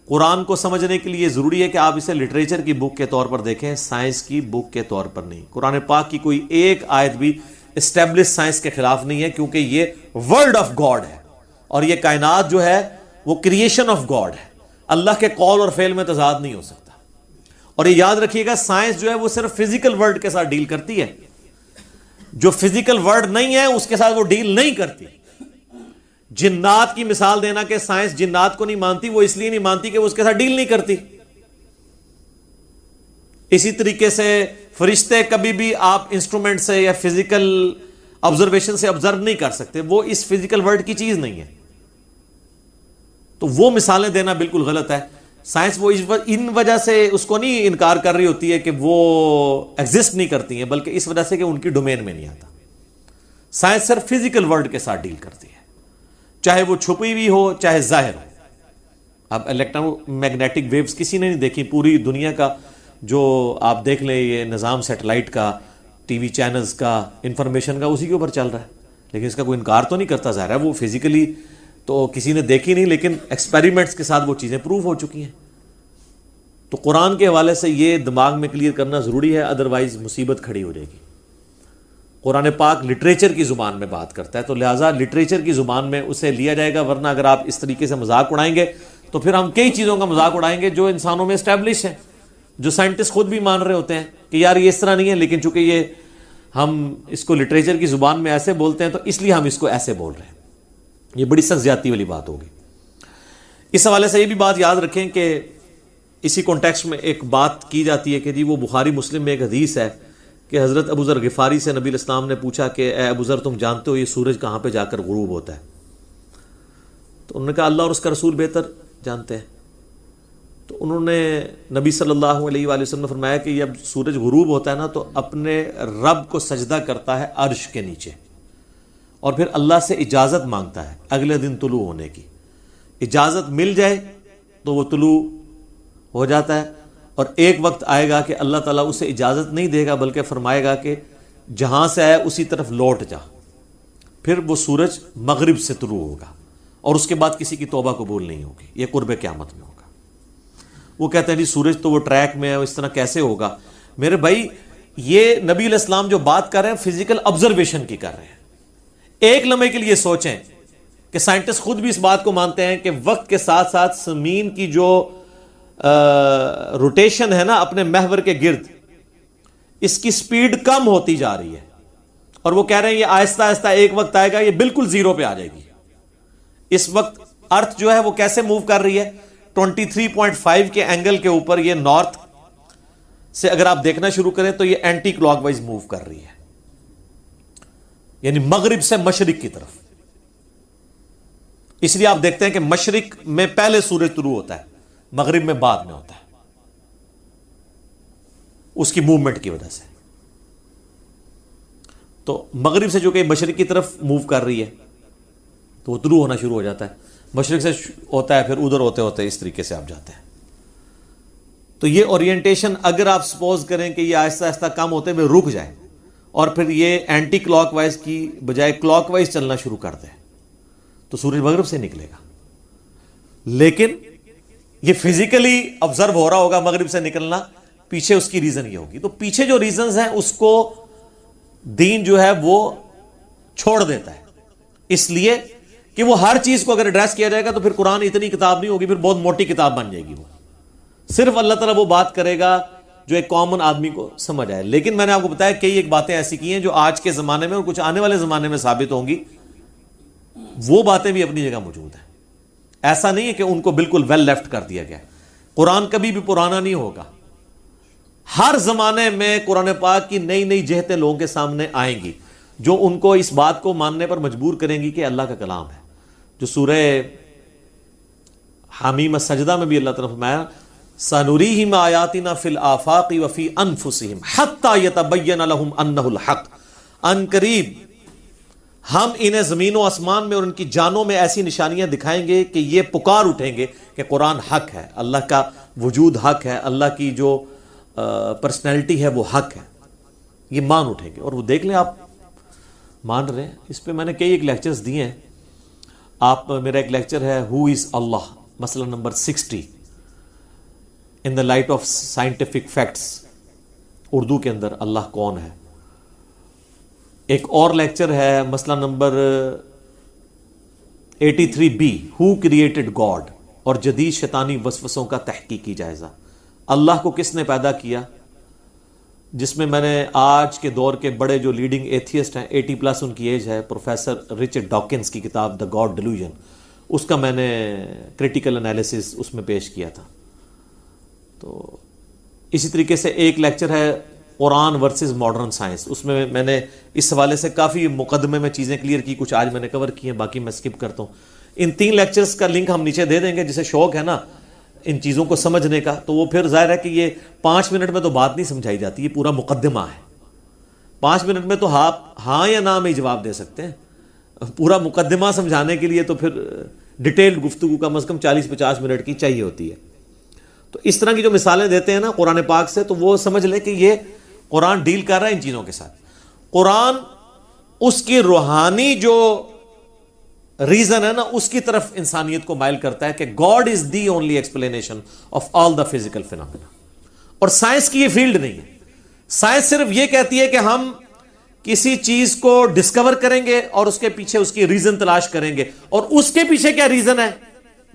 قرآن کو سمجھنے کے لیے ضروری ہے کہ آپ اسے لٹریچر کی بک کے طور پر دیکھیں, سائنس کی بک کے طور پر نہیں. قرآن پاک کی کوئی ایک آیت بھی اسٹیبلش سائنس کے خلاف نہیں ہے, کیونکہ یہ ورڈ آف گاڈ ہے اور یہ کائنات جو ہے وہ کریشن آف گاڈ ہے. اللہ کے قول اور فعل میں تضاد نہیں ہو سکتا. اور یہ یاد رکھیے گا سائنس جو ہے وہ صرف فزیکل ورلڈ کے ساتھ ڈیل کرتی ہے, جو فزیکل ورلڈ نہیں ہے اس کے ساتھ وہ ڈیل نہیں کرتی. جنات کی مثال دینا کہ سائنس جنات کو نہیں مانتی, وہ اس لیے نہیں مانتی کہ وہ اس کے ساتھ ڈیل نہیں کرتی. اسی طریقے سے فرشتے کبھی بھی آپ انسٹرومنٹ سے یا فزیکل آبزرویشن سے آبزرو نہیں کر سکتے, وہ اس فزیکل ورلڈ کی چیز نہیں ہے. تو وہ مثالیں دینا بالکل غلط ہے. سائنس وہ ان وجہ سے اس کو نہیں انکار کر رہی ہوتی ہے کہ وہ ایگزسٹ نہیں کرتی ہیں, بلکہ اس وجہ سے کہ ان کی ڈومین میں نہیں آتا. سائنس صرف فزیکل ورلڈ کے ساتھ ڈیل کرتی ہے, چاہے وہ چھپی ہوئی ہو چاہے ظاہر ہو. اب الیکٹرو میگنیٹک ویوز کسی نے نہیں دیکھی, پوری دنیا کا جو آپ دیکھ لیں یہ نظام سیٹلائٹ کا, ٹی وی چینلز کا, انفارمیشن کا اسی کے اوپر چل رہا ہے, لیکن اس کا کوئی انکار تو نہیں کرتا. ظاہر ہے وہ فزیکلی تو کسی نے دیکھی نہیں, لیکن ایکسپیریمنٹس کے ساتھ وہ چیزیں پروف ہو چکی ہیں. تو قرآن کے حوالے سے یہ دماغ میں کلیئر کرنا ضروری ہے، ادروائز مصیبت کھڑی ہو جائے گی۔ قرآن پاک لٹریچر کی زبان میں بات کرتا ہے، تو لہٰذا لٹریچر کی زبان میں اسے لیا جائے گا، ورنہ اگر آپ اس طریقے سے مذاق اڑائیں گے تو پھر ہم کئی چیزوں کا مذاق اڑائیں گے جو انسانوں میں اسٹیبلش ہیں، جو سائنٹسٹ خود بھی مان رہے ہوتے ہیں کہ یار یہ اس طرح نہیں ہے، لیکن چونکہ یہ ہم اس کو لٹریچر کی زبان میں ایسے بولتے ہیں تو اس لیے ہم اس کو ایسے بول رہے ہیں۔ یہ بڑی سخت زیادتی والی بات ہوگی۔ اس حوالے سے یہ بھی بات یاد رکھیں کہ اسی کانٹیکسٹ میں ایک بات کی جاتی ہے کہ جی وہ بخاری مسلم میں ایک حدیث ہے کہ حضرت ابو ذر غفاری سے نبی الاسلام نے پوچھا کہ اے ابو ذر، تم جانتے ہو یہ سورج کہاں پہ جا کر غروب ہوتا ہے؟ تو انہوں نے کہا اللہ اور اس کا رسول بہتر جانتے ہیں۔ تو انہوں نے نبی صلی اللہ علیہ وآلہ وسلم نے فرمایا کہ جب سورج غروب ہوتا ہے نا تو اپنے رب کو سجدہ کرتا ہے عرش کے نیچے، اور پھر اللہ سے اجازت مانگتا ہے اگلے دن طلوع ہونے کی۔ اجازت مل جائے تو وہ طلوع ہو جاتا ہے، اور ایک وقت آئے گا کہ اللہ تعالیٰ اسے اجازت نہیں دے گا بلکہ فرمائے گا کہ جہاں سے آیا اسی طرف لوٹ جا، پھر وہ سورج مغرب سے طلوع ہوگا، اور اس کے بعد کسی کی توبہ قبول نہیں ہوگی، یہ قرب قیامت میں ہوگا۔ وہ کہتے ہیں جی سورج تو وہ ٹریک میں ہے، اس طرح کیسے ہوگا؟ میرے بھائی یہ نبی علیہ السلام جو بات کر رہے ہیں فزیکل آبزرویشن کی کر رہے ہیں۔ ایک لمحے کے لیے سوچیں کہ سائنٹسٹ خود بھی اس بات کو مانتے ہیں کہ وقت کے ساتھ ساتھ زمین کی جو روٹیشن ہے نا اپنے محور کے گرد، اس کی سپیڈ کم ہوتی جا رہی ہے، اور وہ کہہ رہے ہیں یہ آہستہ آہستہ ایک وقت آئے گا یہ بالکل زیرو پہ آ جائے گی۔ اس وقت ارتھ جو ہے وہ کیسے موو کر رہی ہے؟ 23.5 کے اینگل کے اوپر، یہ نارتھ سے اگر آپ دیکھنا شروع کریں تو یہ اینٹی کلاک وائز موو کر رہی ہے، یعنی مغرب سے مشرق کی طرف۔ اس لیے آپ دیکھتے ہیں کہ مشرق میں پہلے سورج طلوع ہوتا ہے، مغرب میں بعد میں ہوتا ہے، اس کی موومنٹ کی وجہ سے۔ تو مغرب سے جو کہ مشرق کی طرف موو کر رہی ہے تو وہ طلوع ہونا شروع ہو جاتا ہے، مشرق سے ہوتا ہے پھر ادھر ہوتے ہوتے اس طریقے سے آپ جاتے ہیں۔ تو یہ اورینٹیشن اگر آپ سپوز کریں کہ یہ آہستہ آہستہ کم ہوتے ہوئے رک جائے اور پھر یہ اینٹی کلاک وائز کی بجائے کلاک وائز چلنا شروع کر دے تو سورج مغرب سے نکلے گا، لیکن یہ فزیکلی آبزرو ہو رہا ہوگا مغرب سے نکلنا، پیچھے اس کی ریزن یہ ہوگی۔ تو پیچھے جو ریزنز ہیں اس کو دین جو ہے وہ چھوڑ دیتا ہے، اس لیے کہ وہ ہر چیز کو اگر ایڈریس کیا جائے گا تو پھر قرآن اتنی کتاب نہیں ہوگی، پھر بہت موٹی کتاب بن جائے گی۔ وہ صرف اللہ تعالیٰ وہ بات کرے گا جو ایک کامن آدمی کو سمجھ آئے۔ لیکن میں نے آپ کو بتایا کئی ایک باتیں ایسی کی ہیں جو آج کے زمانے میں اور کچھ آنے والے زمانے میں ثابت ہوں گی، وہ باتیں بھی اپنی جگہ موجود ہیں۔ ایسا نہیں ہے کہ ان کو بالکل ویل لیفٹ کر دیا گیا۔ قرآن کبھی بھی پرانا نہیں ہوگا، ہر زمانے میں قرآن پاک کی نئی نئی جہتیں لوگوں کے سامنے آئیں گی جو ان کو اس بات کو ماننے پر مجبور کریں گی کہ اللہ کا کلام ہے۔ جو سورہ حمیم السجدہ میں بھی اللہ تعالیٰ نے فرمایا سَنُرِيهِمْ آیَاتِنَا فِي الْآفَاقِ وَفِي أَنفُسِهِمْ حَتَّى يَتَبَيَّنَ لَهُمْ أَنَّهُ الْحَقُّ، ان قریب ہم انہیں زمین و آسمان میں اور ان کی جانوں میں ایسی نشانیاں دکھائیں گے کہ یہ پکار اٹھیں گے کہ قرآن حق ہے، اللہ کا وجود حق ہے، اللہ کی جو پرسنالٹی ہے وہ حق ہے، یہ مان اٹھیں گے۔ اور وہ دیکھ لیں آپ مان رہے ہیں۔ اس پہ میں نے کئی ایک لیکچرز دیے ہیں، آپ میرا ایک لیکچر ہے ہو از اللہ، مسئلہ number 60 in the light of scientific facts, Urdu کے اندر اللہ کون ہے۔ ایک اور لیکچر ہے مسئلہ نمبر 83B ہو کریٹڈ گاڈ، اور جدید شیطانی وسوسوں کا تحقیقی جائزہ، اللہ کو کس نے پیدا کیا، جس میں میں نے آج کے دور کے بڑے جو لیڈنگ ایتھیسٹ ہیں 80+ ان کی ایج ہے، پروفیسر رچرڈ ڈاکنز کی کتاب دا گاڈ ڈیلوژن، اس کا میں نے کریٹیکل انالیسس اس میں پیش کیا تھا۔ تو اسی طریقے سے ایک لیکچر ہے قرآن ورسز ماڈرن سائنس، اس میں میں نے اس حوالے سے کافی مقدمے میں چیزیں کلیئر کی، کچھ آج میں نے کور کی ہیں، باقی میں سکپ کرتا ہوں۔ ان 3 لیکچرز کا لنک ہم نیچے دے دیں گے، جسے شوق ہے نا ان چیزوں کو سمجھنے کا، تو وہ پھر ظاہر ہے کہ یہ 5 منٹ میں تو بات نہیں سمجھائی جاتی، یہ پورا مقدمہ ہے۔ 5 منٹ میں تو ہاں یا نہ میں جواب دے سکتے ہیں، پورا مقدمہ سمجھانے کے لیے تو پھر ڈیٹیلڈ گفتگو کم از کم 40-50 منٹ کی چاہیے ہوتی ہے۔ تو اس طرح کی جو مثالیں دیتے ہیں نا قرآن پاک سے، تو وہ سمجھ لیں کہ یہ قرآن ڈیل کر رہا ہے ان چیزوں کے ساتھ۔ قرآن اس کی روحانی جو ریزن ہے نا اس کی طرف انسانیت کو مائل کرتا ہے کہ God is the only explanation of all the physical phenomena. اور سائنس کی یہ فیلڈ نہیں ہے. سائنس صرف یہ کہتی ہے کہ ہم کسی چیز کو ڈسکور کریں گے اور اس کے پیچھے اس کی ریزن تلاش کریں گے, اور اس کے پیچھے کیا ریزن ہے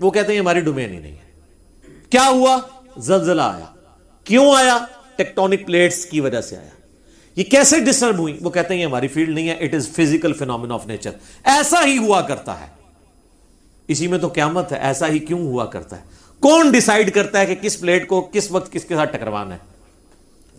وہ کہتے ہیں ہماری ڈومین ہی نہیں ہے. کیا ہوا؟ زلزلہ آیا. کیوں آیا؟ ٹیکٹونک پلیٹس کی وجہ سے آیا. یہ کیسے ڈسٹرب ہوئی؟ وہ کہتے ہیں یہ ہماری فیلڈ نہیں ہے, it is physical phenomena of nature. ایسا ہی ہوا کرتا ہے. اسی میں تو قیامت ہے. ایسا ہی کیوں ہوا کرتا ہے؟ کون ڈیسائیڈ کرتا ہے کہ کس پلیٹ کو کس وقت کس کے ساتھ ٹکروانا ہے؟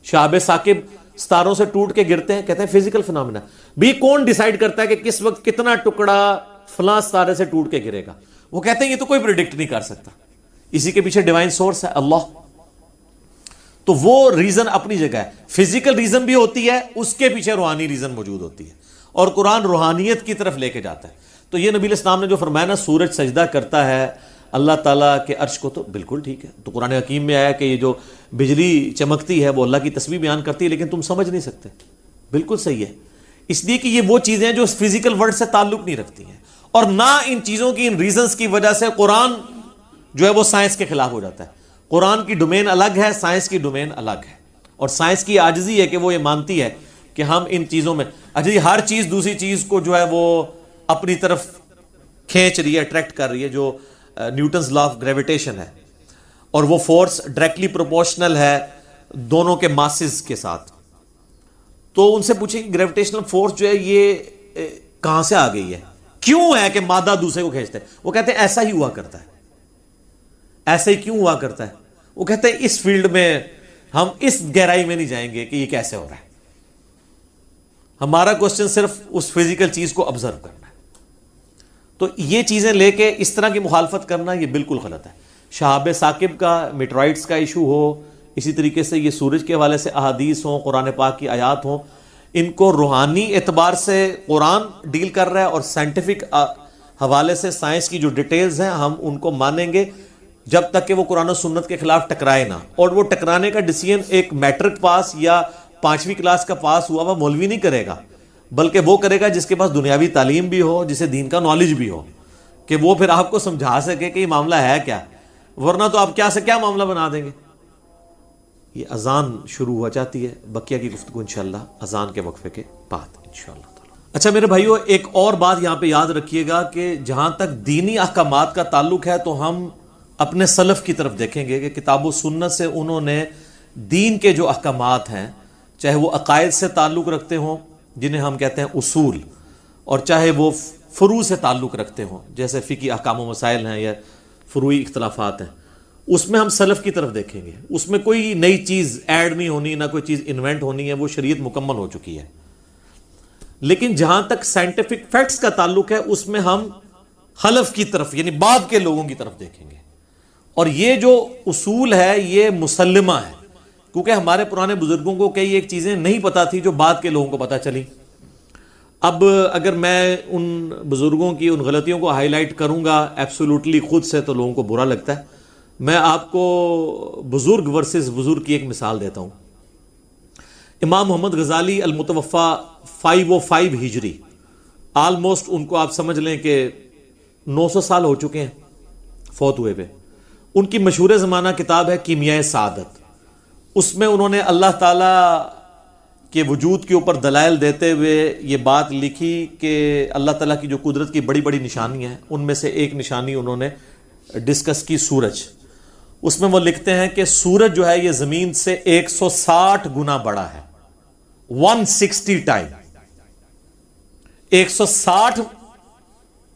شہاب ثاقب ستاروں سے ٹوٹ کے گرتے ہیں, کہتے ہیں فزیکل فینومینا. بھی کون ڈیسائیڈ کرتا ہے کہ کس وقت کتنا ٹکڑا فلاں ستارے سے ٹوٹ کے گرے گا؟ وہ کہتے ہیں یہ تو کوئی پریڈکٹ نہیں کر سکتا. اسی کے پیچھے ڈیوائن سورس ہے اللہ. تو وہ ریزن اپنی جگہ ہے. فزیکل ریزن بھی ہوتی ہے, اس کے پیچھے روحانی ریزن موجود ہوتی ہے, اور قرآن روحانیت کی طرف لے کے جاتا ہے. تو یہ نبی اسلام نے جو فرمایا نا سورج سجدہ کرتا ہے اللہ تعالیٰ کے عرش کو, تو بالکل ٹھیک ہے. تو قرآن حکیم میں آیا کہ یہ جو بجلی چمکتی ہے وہ اللہ کی تسبیح بیان کرتی ہے, لیکن تم سمجھ نہیں سکتے. بالکل صحیح ہے, اس لیے کہ یہ وہ چیزیں ہیں جو فزیکل ورلڈ سے تعلق نہیں رکھتی ہیں, اور نہ ان چیزوں کی ان ریزنز کی وجہ سے قرآن جو ہے وہ سائنس کے خلاف ہو جاتا ہے. قرآن کی ڈومین الگ ہے, سائنس کی ڈومین الگ ہے. اور سائنس کی عاجزی ہے کہ وہ یہ مانتی ہے کہ ہم ان چیزوں میں ہر چیز دوسری چیز کو جو ہے وہ اپنی طرف کھینچ رہی ہے, اٹریکٹ کر رہی ہے, جو نیوٹنز لا آف گریویٹیشن ہے, اور وہ فورس ڈائریکٹلی پروپورشنل ہے دونوں کے ماسز کے ساتھ. تو ان سے پوچھیں کہ گریویٹیشنل فورس جو ہے یہ کہاں سے آ گئی ہے, کیوں ہے کہ مادہ دوسرے کو کھینچتا ہے؟ وہ کہتے ہیں ایسا ہی ہوا کرتا ہے. ایسا ہی کیوں ہوا کرتا ہے؟ وہ کہتے ہیں اس فیلڈ میں ہم اس گہرائی میں نہیں جائیں گے کہ یہ کیسے ہو رہا ہے. ہمارا کوشچن صرف اس فزیکل چیز کو آبزرو کرنا ہے. تو یہ چیزیں لے کے اس طرح کی مخالفت کرنا یہ بالکل غلط ہے. شہاب ثاقب کا میٹرائٹس کا ایشو ہو, اسی طریقے سے یہ سورج کے حوالے سے احادیث ہوں, قرآن پاک کی آیات ہوں, ان کو روحانی اعتبار سے قرآن ڈیل کر رہا ہے, اور سائنٹیفک حوالے سے سائنس کی جو ڈیٹیلز ہیں ہم ان کو مانیں گے جب تک کہ وہ قرآن و سنت کے خلاف ٹکرائے نہ. اور وہ ٹکرانے کا ڈیسیژن ایک میٹرک پاس یا 5ویں کلاس کا پاس ہوا وہ مولوی نہیں کرے گا, بلکہ وہ کرے گا جس کے پاس دنیاوی تعلیم بھی ہو, جسے دین کا نالج بھی ہو, کہ وہ پھر آپ کو سمجھا سکے کہ یہ معاملہ ہے کیا. ورنہ تو آپ کیا سے کیا معاملہ بنا دیں گے. یہ اذان شروع ہو جاتی ہے, بقیہ کی گفتگو انشاءاللہ اذان کے وقفے کے بعد انشاءاللہ تعالی. اچھا میرے بھائیو, ایک اور بات یہاں پہ یاد رکھیے گا کہ جہاں تک دینی احکامات کا تعلق ہے تو ہم اپنے سلف کی طرف دیکھیں گے کہ کتاب و سنت سے انہوں نے دین کے جو احکامات ہیں, چاہے وہ عقائد سے تعلق رکھتے ہوں جنہیں ہم کہتے ہیں اصول, اور چاہے وہ فروع سے تعلق رکھتے ہوں جیسے فقہی احکام و مسائل ہیں یا فروعی اختلافات ہیں, اس میں ہم سلف کی طرف دیکھیں گے. اس میں کوئی نئی چیز ایڈ نہیں ہونی, نہ کوئی چیز انوینٹ ہونی ہے, وہ شریعت مکمل ہو چکی ہے. لیکن جہاں تک سائنٹیفک فیکٹس کا تعلق ہے اس میں ہم خلف کی طرف یعنی بعد کے لوگوں کی طرف دیکھیں گے. اور یہ جو اصول ہے یہ مسلمہ ہے, کیونکہ ہمارے پرانے بزرگوں کو کئی ایک چیزیں نہیں پتا تھی جو بعد کے لوگوں کو پتا چلی. اب اگر میں ان بزرگوں کی ان غلطیوں کو ہائی لائٹ کروں گا ایبسولوٹلی خود سے تو لوگوں کو برا لگتا ہے. میں آپ کو بزرگ ورسز بزرگ کی ایک مثال دیتا ہوں. امام محمد غزالی المتوفا 505 ہجری, آلموسٹ ان کو آپ سمجھ لیں کہ 900 سال ہو چکے ہیں فوت ہوئے پہ. ان کی مشہور زمانہ کتاب ہے کیمیائے سعادت. اس میں انہوں نے اللہ تعالیٰ کے وجود کے اوپر دلائل دیتے ہوئے یہ بات لکھی کہ اللہ تعالیٰ کی جو قدرت کی بڑی بڑی نشانیاں ہیں ان میں سے ایک نشانی انہوں نے ڈسکس کی سورج. اس میں وہ لکھتے ہیں کہ سورج جو ہے یہ زمین سے 160 گنا بڑا ہے, 160 ٹائم. 160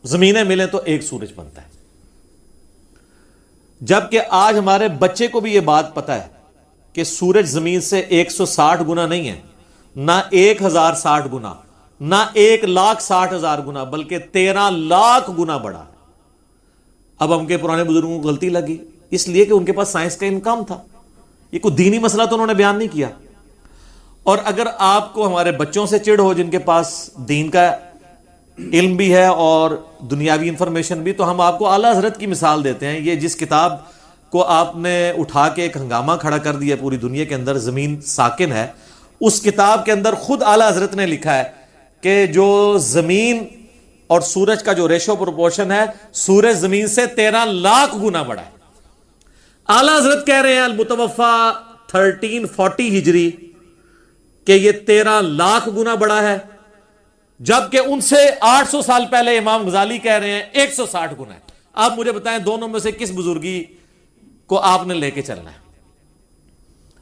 زمینیں ملیں تو ایک سورج بنتا ہے. جبکہ آج ہمارے بچے کو بھی یہ بات پتا ہے کہ سورج زمین سے 160 گنا نہیں ہے, نہ 1060 گنا, نہ 1,60,000 گنا, بلکہ 13 لاکھ گنا بڑا ہے. اب ہم کے پرانے بزرگوں کو غلطی لگی اس لیے کہ ان کے پاس سائنس کا علم کم تھا. یہ کوئی دینی مسئلہ تو انہوں نے بیان نہیں کیا. اور اگر آپ کو ہمارے بچوں سے چڑ ہو جن کے پاس دین کا علم بھی ہے اور دنیاوی انفارمیشن بھی, تو ہم آپ کو اعلیٰ حضرت کی مثال دیتے ہیں. یہ جس کتاب کو آپ نے اٹھا کے ایک ہنگامہ کھڑا کر دیا پوری دنیا کے اندر, زمین ساکن ہے, اس کتاب کے اندر خود اعلیٰ حضرت نے لکھا ہے کہ جو زمین اور سورج کا جو ریشو پروپورشن ہے سورج زمین سے 13 لاکھ گنا بڑا ہے. اعلی حضرت کہہ رہے ہیں المتوفا 1340 ہجری کہ یہ 13 لاکھ گنا بڑا ہے، جبکہ ان سے 800 سال پہلے امام غزالی کہہ رہے ہیں 160 گنا ہے. آپ مجھے بتائیں دونوں میں سے کس بزرگی کو آپ نے لے کے چلنا ہے؟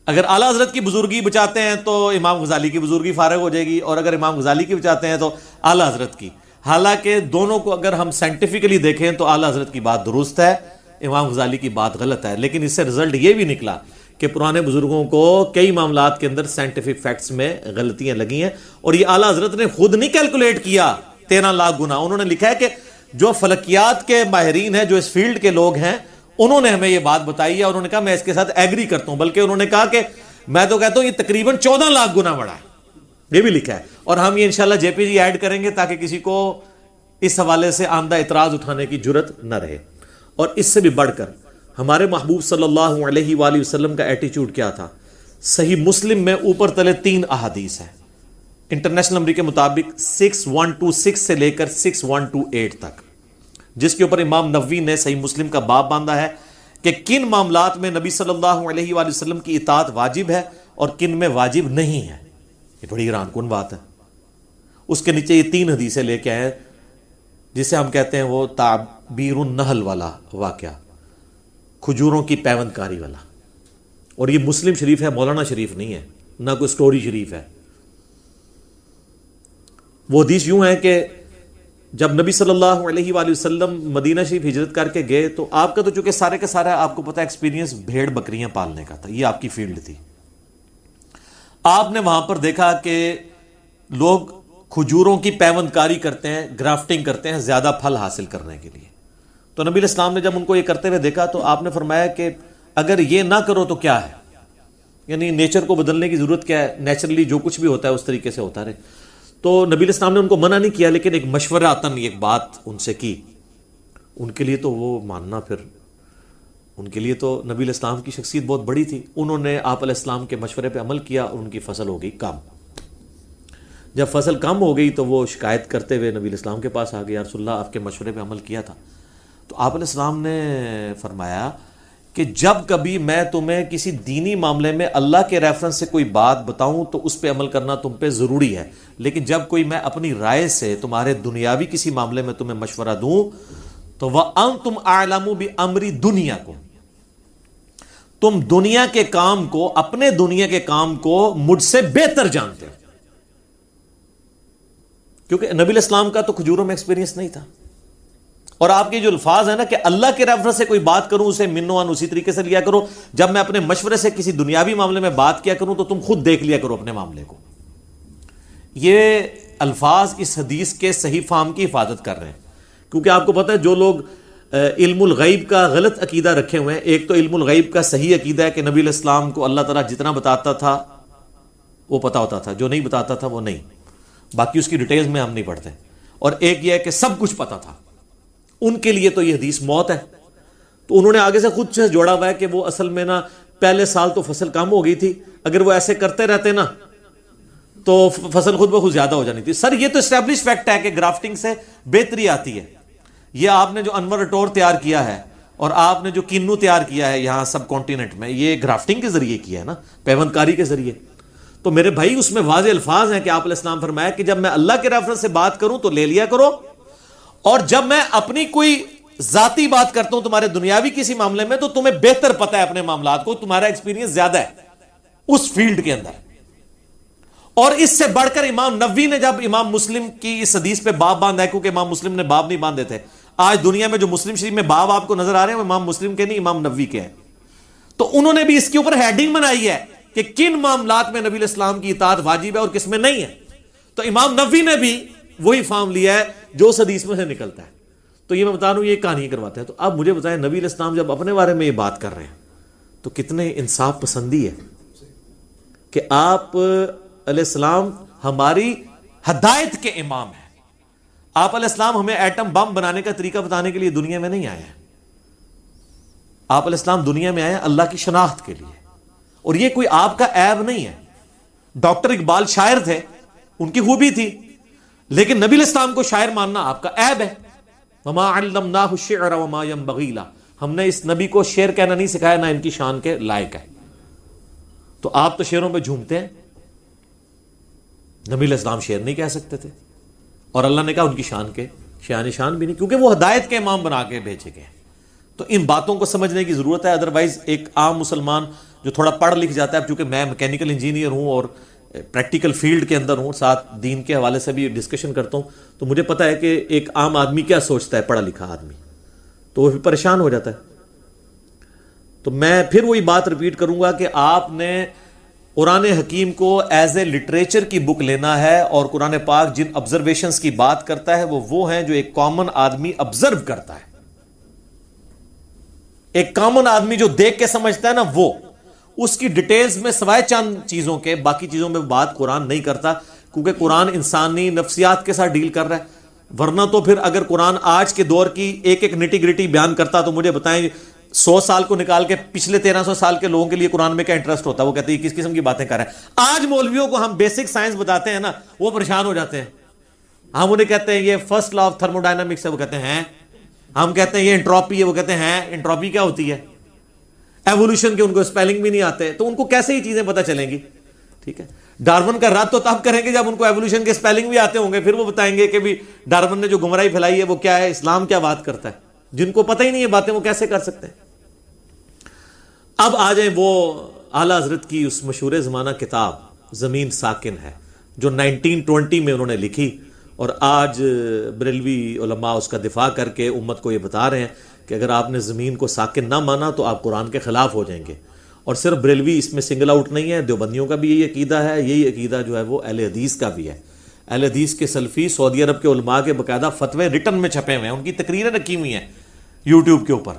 اگر اعلیٰ حضرت کی بزرگی بچاتے ہیں تو امام غزالی کی بزرگی فارغ ہو جائے گی، اور اگر امام غزالی کی بچاتے ہیں تو اعلیٰ حضرت کی. حالانکہ دونوں کو اگر ہم سائنٹیفکلی دیکھیں تو اعلیٰ حضرت کی بات درست ہے، امام غزالی کی بات غلط ہے. لیکن اس سے رزلٹ یہ بھی نکلا کہ پرانے بزرگوں کو کئی معاملات کے اندر سائنٹیفک فیکٹس میں غلطیاں لگی ہیں، اور یہ اعلیٰ حضرت نے خود نہیں کیلکولیٹ کیا 13 لاکھ گنا. انہوں نے لکھا ہے کہ جو فلکیات کے ماہرین ہیں، جو اس فیلڈ کے لوگ ہیں، انہوں نے ہمیں یہ بات بتائی ہے، اور انہوں نے کہا میں اس کے ساتھ ایگری کرتا ہوں. بلکہ انہوں نے کہا کہ میں تو کہتا ہوں یہ تقریباً 14 لاکھ گنا بڑا ہے، یہ بھی لکھا ہے. اور ہم یہ انشاءاللہ جے پی جی ایڈ کریں گے تاکہ کسی کو اس حوالے سے آمدہ اعتراض اٹھانے کی جرت نہ رہے. اور اس سے بھی بڑھ کر ہمارے محبوب صلی اللہ علیہ وآلہ وسلم کا ایٹیچیوڈ کیا تھا؟ صحیح مسلم میں اوپر تلے 3 احادیث ہیں انٹرنیشنل نمبر کے مطابق 6126 سے لے کر 6128 تک، جس کے اوپر امام نووی نے صحیح مسلم کا باب باندھا ہے کہ کن معاملات میں نبی صلی اللہ علیہ وآلہ وسلم کی اطاعت واجب ہے اور کن میں واجب نہیں ہے. یہ بڑی حیران کن بات ہے. اس کے نیچے یہ 3 حدیثیں لے کے آئے جسے ہم کہتے ہیں وہ تعبیر النحل والا واقعہ، کھجوروں کی پیوند کاری والا. اور یہ مسلم شریف ہے، مولانا شریف نہیں ہے، نہ کوئی سٹوری شریف ہے. وہ حدیث یوں ہے کہ جب نبی صلی اللہ علیہ وآلہ وسلم مدینہ شریف ہجرت کر کے گئے تو آپ کا تو چونکہ سارے کا سارا آپ کو پتا ایکسپیرینس بھیڑ بکریاں پالنے کا تھا، یہ آپ کی فیلڈ تھی. آپ نے وہاں پر دیکھا کہ لوگ کھجوروں کی پیوند کاری کرتے ہیں، گرافٹنگ کرتے ہیں زیادہ پھل حاصل کرنے کے لیے. تو نبی علیہ السلام نے جب ان کو یہ کرتے ہوئے دیکھا تو آپ نے فرمایا کہ اگر یہ نہ کرو تو کیا ہے، یعنی نیچر کو بدلنے کی ضرورت کیا ہے، نیچرلی جو کچھ بھی ہوتا ہے اس طریقے سے ہوتا رہے. تو نبی علیہ السلام نے ان کو منع نہیں کیا، لیکن ایک مشوراتن ایک بات ان سے کی. ان کے لیے تو وہ ماننا، پھر ان کے لیے تو نبی علیہ السلام کی شخصیت بہت بڑی تھی. انہوں نے آپ علیہ السلام کے مشورے پہ عمل کیا اور ان کی فصل ہو گئی کم. جب فصل کم ہو گئی تو وہ شکایت کرتے ہوئے نبی علیہ السلام کے پاس آ گئے، یا رسول اللہ آپ کے مشورے پہ عمل کیا تھا. تو آپ علیہ السلام نے فرمایا کہ جب کبھی میں تمہیں کسی دینی معاملے میں اللہ کے ریفرنس سے کوئی بات بتاؤں تو اس پہ عمل کرنا تم پہ ضروری ہے، لیکن جب کوئی میں اپنی رائے سے تمہارے دنیاوی کسی معاملے میں تمہیں مشورہ دوں تو وَأَنْتُمْ أَعْلَمُ بِأَمْرِ دُنْيَاكُمْ، تم دنیا کے کام کو، اپنے دنیا کے کام کو مجھ سے بہتر جانتے ہو. کیونکہ نبی علیہ السلام کا تو کھجوروں میں ایکسپیرینس نہیں تھا. اور آپ کے جو الفاظ ہیں نا کہ اللہ کے ریفرنس سے کوئی بات کروں اسے منوان اسی طریقے سے لیا کرو، جب میں اپنے مشورے سے کسی دنیاوی معاملے میں بات کیا کروں تو تم خود دیکھ لیا کرو اپنے معاملے کو. یہ الفاظ اس حدیث کے صحیح فہم کی حفاظت کر رہے ہیں. کیونکہ آپ کو پتہ ہے جو لوگ علم الغیب کا غلط عقیدہ رکھے ہوئے ہیں، ایک تو علم الغیب کا صحیح عقیدہ ہے کہ نبی علیہ السلام کو اللہ تعالیٰ جتنا بتاتا تھا وہ پتا ہوتا تھا، جو نہیں بتاتا تھا وہ نہیں، باقی اس کی ڈیٹیلز میں ہم نہیں پڑھتے. اور ایک یہ ہے کہ سب کچھ پتا تھا. ان کے لیے تو یہ حدیث موت ہے. تو انہوں نے آگے سے خود سے جوڑا ہوا ہے کہ وہ اصل میں نا پہلے سال تو فصل کم ہو گئی تھی، اگر وہ ایسے کرتے رہتے نا تو فصل خود بخود زیادہ ہو جانی تھی. سر یہ تو اسٹیبلش فیکٹ ہے کہ گرافٹنگ سے بہتری آتی ہے. یہ آپ نے جو انور اٹور تیار کیا ہے اور آپ نے جو کینو تیار کیا ہے یہاں سب کانٹیننٹ میں، یہ گرافٹنگ کے ذریعے کیا ہے نا، پیوند کاری کے ذریعے. تو میرے بھائی اس میں واضح الفاظ ہیں کہ آپ علیہ السلام فرمایا کہ جب میں اللہ کے ریفرنس سے بات کروں تو لے لیا کرو، اور جب میں اپنی کوئی ذاتی بات کرتا ہوں تمہارے دنیاوی کسی معاملے میں تو تمہیں بہتر پتہ ہے اپنے معاملات کو، تمہارا ایکسپیرینس زیادہ ہے اس فیلڈ کے اندر. اور اس سے بڑھ کر امام نووی نے جب امام مسلم کی اس حدیث پہ باب باندھا ہے، کیونکہ امام مسلم نے باب نہیں باندھے تھے. آج دنیا میں جو مسلم شریف میں باب آپ کو نظر آ رہے ہیں وہ امام مسلم کے نہیں، امام نووی کے ہیں. تو انہوں نے بھی اس کے اوپر ہیڈنگ بنائی ہے کہ کن معاملات میں نبی علیہ السلام کی اطاعت واجب ہے اور کس میں نہیں ہے. تو امام نووی نے بھی وہی فارم لیا ہے جو اس حدیث میں سے نکلتا ہے. تو یہ میں بتا رہا ہوں، یہ کہانی کرواتے ہیں. تو اب مجھے بتائیں نبی علیہ السلام جب اپنے بارے میں یہ بات کر رہے ہیں تو کتنے انصاف پسندی ہے کہ آپ علیہ السلام ہماری ہدایت کے امام ہیں. آپ علیہ السلام ہمیں ایٹم بم بنانے کا طریقہ بتانے کے لیے دنیا میں نہیں آئے ہیں. آپ علیہ السلام دنیا میں آئے ہیں اللہ کی شناخت کے لیے، اور یہ کوئی آپ کا عیب نہیں ہے. ڈاکٹر اقبال شاعر تھے، ان کی خوبی تھی. لیکن نبی علیہ السلام کو شاعر ماننا آپ کا عیب ہے. وما علمناہ الشعر وما ينبغی لہ، ہم نے اس نبی کو شعر کہنا نہیں سکھایا، نہ ان کی شان کے لائق ہے. تو آپ تو شعروں پہ جھومتے ہیں، نبی علیہ السلام شعر نہیں کہہ سکتے تھے، اور اللہ نے کہا ان کی شان کے شان بھی نہیں، کیونکہ وہ ہدایت کے امام بنا کے بھیجے گئے. تو ان باتوں کو سمجھنے کی ضرورت ہے. ادروائز ایک عام مسلمان جو تھوڑا پڑھ لکھ جاتا ہے، اب چونکہ میں میکینیکل انجینئر ہوں اور پریکٹیکل فیلڈ کے اندر ہوں، ساتھ دین کے حوالے سے بھی ڈسکشن کرتا ہوں، تو مجھے پتا ہے کہ ایک عام آدمی کیا سوچتا ہے، پڑھا لکھا آدمی تو وہ پھر پریشان ہو جاتا ہے. تو میں پھر وہی بات ریپیٹ کروں گا کہ آپ نے قرآن حکیم کو ایز اے لٹریچر کی بک لینا ہے، اور قرآن پاک جن آبزرویشنز کی بات کرتا ہے وہ ہیں جو ایک کامن آدمی آبزرو کرتا ہے. ایک کامن آدمی جو دیکھ کے سمجھتا ہے نا، وہ اس کی ڈیٹیلز میں سوائے چند چیزوں کے باقی چیزوں میں بات قرآن نہیں کرتا، کیونکہ قرآن انسانی نفسیات کے ساتھ ڈیل کر رہا ہے. ورنہ تو پھر اگر قرآن آج کے دور کی ایک ایک نٹی گریٹی بیان کرتا تو مجھے بتائیں 100 سال کو نکال کے پچھلے 1300 سال کے لوگوں کے لیے قرآن میں کیا انٹرسٹ ہوتا ہے. وہ کہتے ہیں کس قسم کی باتیں کر رہے ہیں. آج مولویوں کو ہم بیسک سائنس بتاتے ہیں نا، وہ پریشان ہو جاتے ہیں. ہم انہیں کہتے ہیں یہ first law of thermo dynamics ہے، وہ کہتے ہیں. ہم کہتے ہیں یہ انٹروپی ہے، وہ کہتے ہیں انٹروپی کیا ہوتی ہے. ایوولوشن کے ان کو اسپیلنگ بھی نہیں آتے، تو ان کو کیسے یہ چیزیں پتہ چلیں گی. ٹھیک ہے، ڈارون کا رد تو تب کریں گے جب ان کو ایوولوشن کے اسپیلنگ بھی آتے ہوں گے، پھر وہ بتائیں گے کہ بھی ڈارون نے جو گمراہی پھیلائی ہے وہ کیا ہے، اسلام کیا بات کرتا ہے. جن کو پتہ ہی نہیں ہے باتیں، وہ کیسے کر سکتے ہیں. اب آ جائیں وہ اعلیٰ حضرت کی اس مشہور زمانہ کتاب زمین ساکن ہے، جو 1920 میں انہوں نے لکھی، اور آج بریلوی علماء اس کا دفاع کر کے امت کو یہ بتا رہے ہیں کہ اگر آپ نے زمین کو ساکن نہ مانا تو آپ قرآن کے خلاف ہو جائیں گے. اور صرف بریلوی اس میں سنگل آؤٹ نہیں ہے، دیوبندیوں کا بھی یہی عقیدہ ہے. یہی عقیدہ جو ہے وہ اہل حدیث کا بھی ہے. اہل حدیث کے سلفی سعودی عرب کے علماء کے باقاعدہ فتوے ریٹن میں چھپے ہوئے ہیں، ان کی تقریریں رکھی ہوئی ہیں یوٹیوب کے اوپر،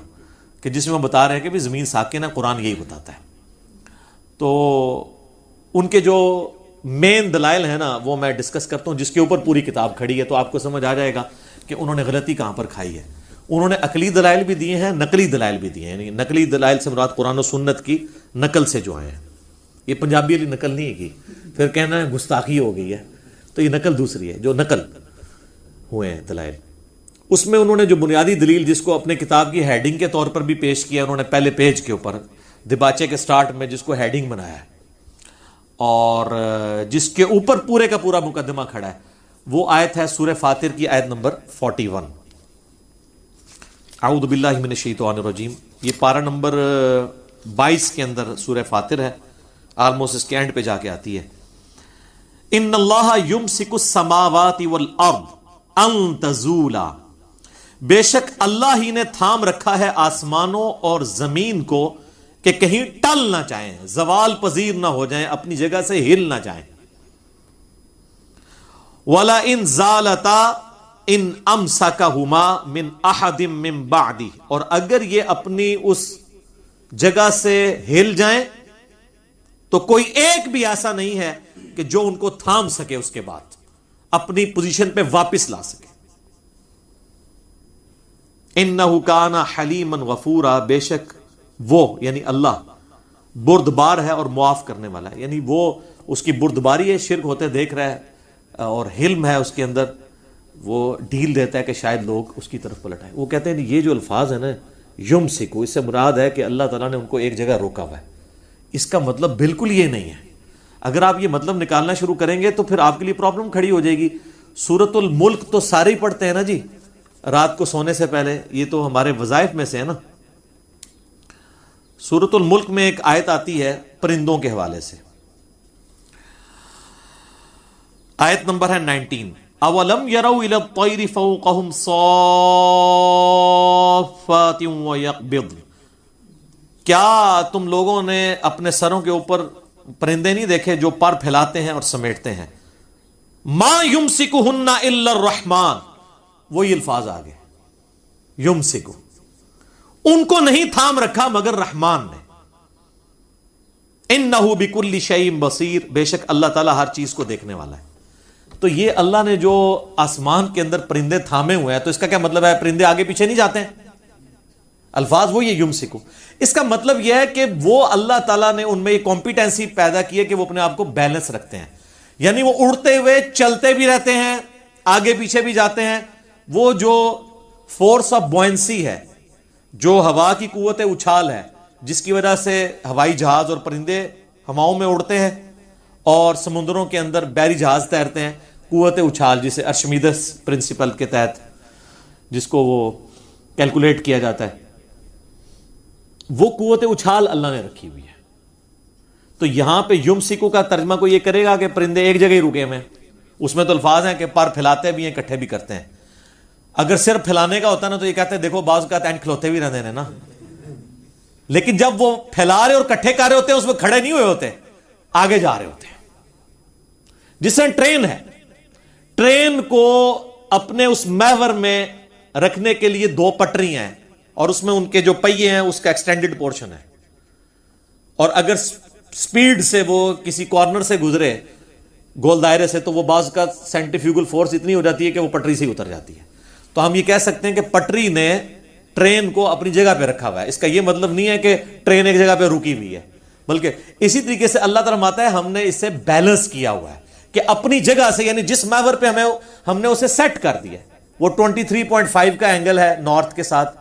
کہ جس میں وہ بتا رہے ہیں کہ بھی زمین ساکن ہے، قرآن یہی بتاتا ہے. تو ان کے جو مین دلائل ہیں نا وہ میں ڈسکس کرتا ہوں، جس کے اوپر پوری کتاب کھڑی ہے، تو آپ کو سمجھ آ جائے گا کہ انہوں نے غلطی کہاں پر کھائی ہے. انہوں نے عقلی دلائل بھی دیے ہیں، نقلی دلائل بھی دیے ہیں. یعنی نقلی دلائل سے مراد قرآن و سنت کی نقل سے جو ہیں، یہ پنجابی والی نقل نہیں ہے کی پھر کہنا ہے گستاخی ہو گئی ہے، تو یہ نقل دوسری ہے. جو نقل ہوئے ہیں دلائل، اس میں انہوں نے جو بنیادی دلیل جس کو اپنے کتاب کی ہیڈنگ کے طور پر بھی پیش کیا، انہوں نے پہلے پیج کے اوپر دباچے کے سٹارٹ میں جس کو ہیڈنگ بنایا ہے، اور جس کے اوپر پورے کا پورا مقدمہ کھڑا ہے، وہ آیت ہے سورہ فاطر کی آیت نمبر 41. اعوذ باللہ من الشیطان الرجیم. یہ پارہ نمبر 22 کے اندر سورہ فاطر ہے، آلموسٹ اس کے اینڈ پہ جا کے آتی ہے. ان اللہ یمسک السماوات والارض ان تزولا، بے شک اللہ ہی نے تھام رکھا ہے آسمانوں اور زمین کو کہ کہیں ٹل نہ جائیں، زوال پذیر نہ ہو جائیں، اپنی جگہ سے ہل نہ جائیں. وَلَا إِن زَالَتَا إِنْ أَمْسَكَهُمَا مِنْ أَحَدٍ مِّن بَعْدِهِ، اور اگر یہ اپنی اس جگہ سے ہل جائیں تو کوئی ایک بھی ایسا نہیں ہے کہ جو ان کو تھام سکے، اس کے بعد اپنی پوزیشن پہ واپس لا سکے. اِنَّهُ كَانَ حَلِيمًا غَفُورًا، بے شک وہ یعنی اللہ بردبار ہے اور معاف کرنے والا ہے. یعنی وہ اس کی بردباری ہے، شرک ہوتے دیکھ رہا ہے، اور حلم ہے اس کے اندر، وہ ڈھیل دیتا ہے کہ شاید لوگ اس کی طرف پلٹ آئیں. وہ کہتے ہیں یہ جو الفاظ ہے نا یمسکو، اس سے مراد ہے کہ اللہ تعالیٰ نے ان کو ایک جگہ روکا ہوا ہے. اس کا مطلب بالکل یہ نہیں ہے. اگر آپ یہ مطلب نکالنا شروع کریں گے تو پھر آپ کے لیے پرابلم کھڑی ہو جائے گی. سورۃ الملک تو سارے ہی پڑھتے ہیں نا جی رات کو سونے سے پہلے، یہ تو ہمارے وظائف میں سے ہے نا. سورۃ الملک میں ایک آیت آتی ہے پرندوں کے حوالے سے، آیت نمبر ہے 19. اولم يروا الى الطير فوقهم صافات ويقبض، کیا تم لوگوں نے اپنے سروں کے اوپر پرندے نہیں دیکھے جو پر پھیلاتے ہیں اور سمیٹتے ہیں. ما يمسكهن الا الرحمن، وہی الفاظ آگے، یمسکو، ان کو نہیں تھام رکھا مگر رحمان نے. انہ بکل شیء بصیر، بے شک اللہ تعالیٰ ہر چیز کو دیکھنے والا ہے. تو یہ اللہ نے جو آسمان کے اندر پرندے تھامے ہوئے ہیں، تو اس کا کیا مطلب ہے؟ پرندے آگے پیچھے نہیں جاتے ہیں. الفاظ وہ یہ یمسکو، اس کا مطلب یہ ہے کہ وہ اللہ تعالیٰ نے ان میں یہ کمپیٹنسی پیدا کی ہے کہ وہ اپنے آپ کو بیلنس رکھتے ہیں. یعنی وہ اڑتے ہوئے چلتے بھی رہتے ہیں، آگے پیچھے بھی جاتے ہیں. وہ جو فورس آف بوئنسی ہے, جو ہوا کی قوت اچھال ہے, جس کی وجہ سے ہوائی جہاز اور پرندے ہواؤں میں اڑتے ہیں اور سمندروں کے اندر بحری جہاز تیرتے ہیں, قوت اچھال جسے ارشمیدس پرنسپل کے تحت جس کو وہ کیلکولیٹ کیا جاتا ہے, وہ قوت اچھال اللہ نے رکھی ہوئی ہے. تو یہاں پہ یمسکو کا ترجمہ کوئی یہ کرے گا کہ پرندے ایک جگہ ہی رکے ہوئے ہیں, اس میں تو الفاظ ہیں کہ پر پھیلاتے بھی ہیں, اکٹھے بھی کرتے ہیں. اگر صرف پھیلانے کا ہوتا نا تو یہ کہتے ہیں دیکھو بعض اوقات اینٹ کھلوتے بھی رہتے ہیں نا, لیکن جب وہ پھیلا رہے اور کٹھے کر رہے ہوتے ہیں اس میں کھڑے نہیں ہوئے ہوتے, آگے جا رہے ہوتے ہیں. جس طرح ٹرین ہے, ٹرین کو اپنے اس محور میں رکھنے کے لیے 2 پٹریاں ہیں اور اس میں ان کے جو پہیے ہیں اس کا ایکسٹینڈڈ پورشن ہے, اور اگر سپیڈ سے وہ کسی کارنر سے گزرے گول دائرے سے تو وہ بعض کا سینٹریفیوگل فورس اتنی ہو جاتی ہے کہ وہ پٹری سے ہی اتر جاتی ہے. تو ہم یہ کہہ سکتے ہیں کہ پٹری نے ٹرین کو اپنی جگہ پہ رکھا ہوا ہے. اس کا یہ مطلب نہیں ہے کہ ٹرین ایک جگہ پہ رکی ہوئی ہے, بلکہ اسی طریقے سے اللہ تعالیٰ فرماتا ہے ہم نے اسے بیلنس کیا ہوا ہے کہ اپنی جگہ سے, یعنی جس محور پہ ہم نے اسے سیٹ کر دیا. وہ 23.5 کا اینگل ہے نارتھ کے ساتھ,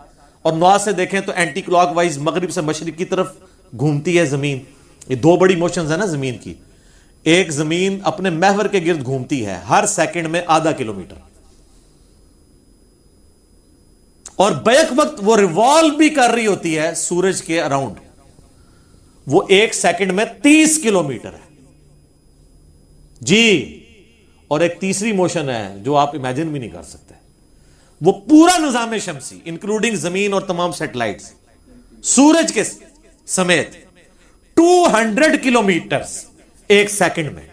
اور نارتھ سے دیکھیں تو اینٹی کلاک وائز مغرب سے مشرق کی طرف گھومتی ہے زمین. یہ 2 بڑی موشنز ہیں نا زمین کی. ایک زمین اپنے محور کے گرد گھومتی ہے ہر سیکنڈ میں ½ کلومیٹر, اور بیک وقت وہ ریوالو بھی کر رہی ہوتی ہے سورج کے اراؤنڈ. وہ 1 سیکنڈ میں 30 کلومیٹر ہے جی. اور ایک تیسری موشن ہے جو آپ امیجن بھی نہیں کر سکتے, وہ پورا نظام شمسی انکلوڈنگ زمین اور تمام سیٹلائٹس سورج کے سمیت 200 کلومیٹرز 1 سیکنڈ میں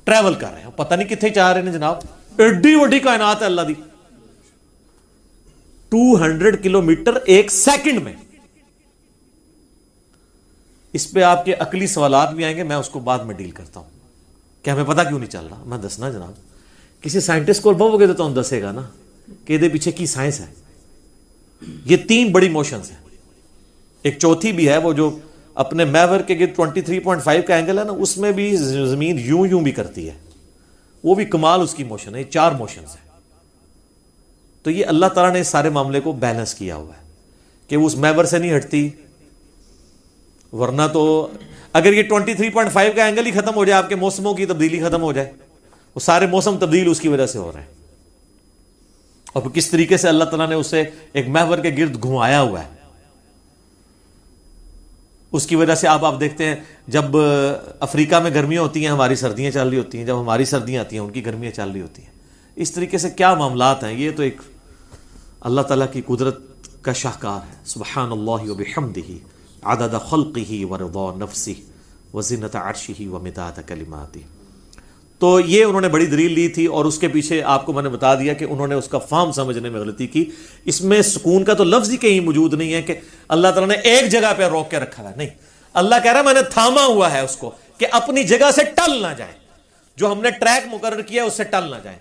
ٹریول کر رہے ہیں. پتہ نہیں کتنے چاہ رہے ہیں جناب, ایڈی وڈی کائنات ہے اللہ دی. 200 کلومیٹر 1 سیکنڈ میں. اس پہ آپ کے عقلی سوالات بھی آئیں گے, میں اس کو بعد میں ڈیل کرتا ہوں کہ ہمیں پتہ کیوں نہیں چل رہا. میں دسنا جناب, کسی سائنٹسٹ کو بہو گے تو دسے گا نا کہ یہ پیچھے کی سائنس ہے. یہ 3 بڑی موشنز ہیں, ایک چوتھی بھی ہے وہ جو اپنے محور کے گرد 23.5 کا اینگل ہے نا, اس میں بھی زمین یوں بھی کرتی ہے, وہ بھی کمال اس کی موشن ہے. 4 موشنز ہیں. تو یہ اللہ تعالیٰ نے اس سارے معاملے کو بیلنس کیا ہوا ہے کہ وہ اس محور سے نہیں ہٹتی, ورنہ تو اگر یہ 23.5 کا اینگل ہی ختم ہو جائے, آپ کے موسموں کی تبدیلی ختم ہو جائے, وہ سارے موسم تبدیل اس کی وجہ سے ہو رہے ہیں. اور پھر کس طریقے سے اللہ تعالیٰ نے اسے ایک محور کے گرد گھمایا ہوا ہے, اس کی وجہ سے آپ دیکھتے ہیں جب افریقہ میں گرمیاں ہوتی ہیں ہماری سردیاں چل رہی ہوتی ہیں, جب ہماری سردیاں آتی ہیں ان کی گرمیاں چل رہی ہوتی ہیں. اس طریقے سے کیا معاملات ہیں, یہ تو ایک اللہ تعالیٰ کی قدرت کا شاہکار ہے. سبحان اللہ وبحمدہ عدد خلقہ ورضا نفسہ وزنۃ عرشہ ومداد کلماتہ. تو یہ انہوں نے بڑی دلیل لی تھی, اور اس کے پیچھے آپ کو میں نے بتا دیا کہ انہوں نے اس کا فہم سمجھنے میں غلطی کی. اس میں سکون کا تو لفظ ہی کہیں موجود نہیں ہے کہ اللہ تعالیٰ نے ایک جگہ پہ روک کے رکھا ہے. نہیں, اللہ کہہ رہا ہے میں نے تھاما ہوا ہے اس کو کہ اپنی جگہ سے ٹل نہ جائیں, جو ہم نے ٹریک مقرر کیا اس سے ٹل نہ جائیں.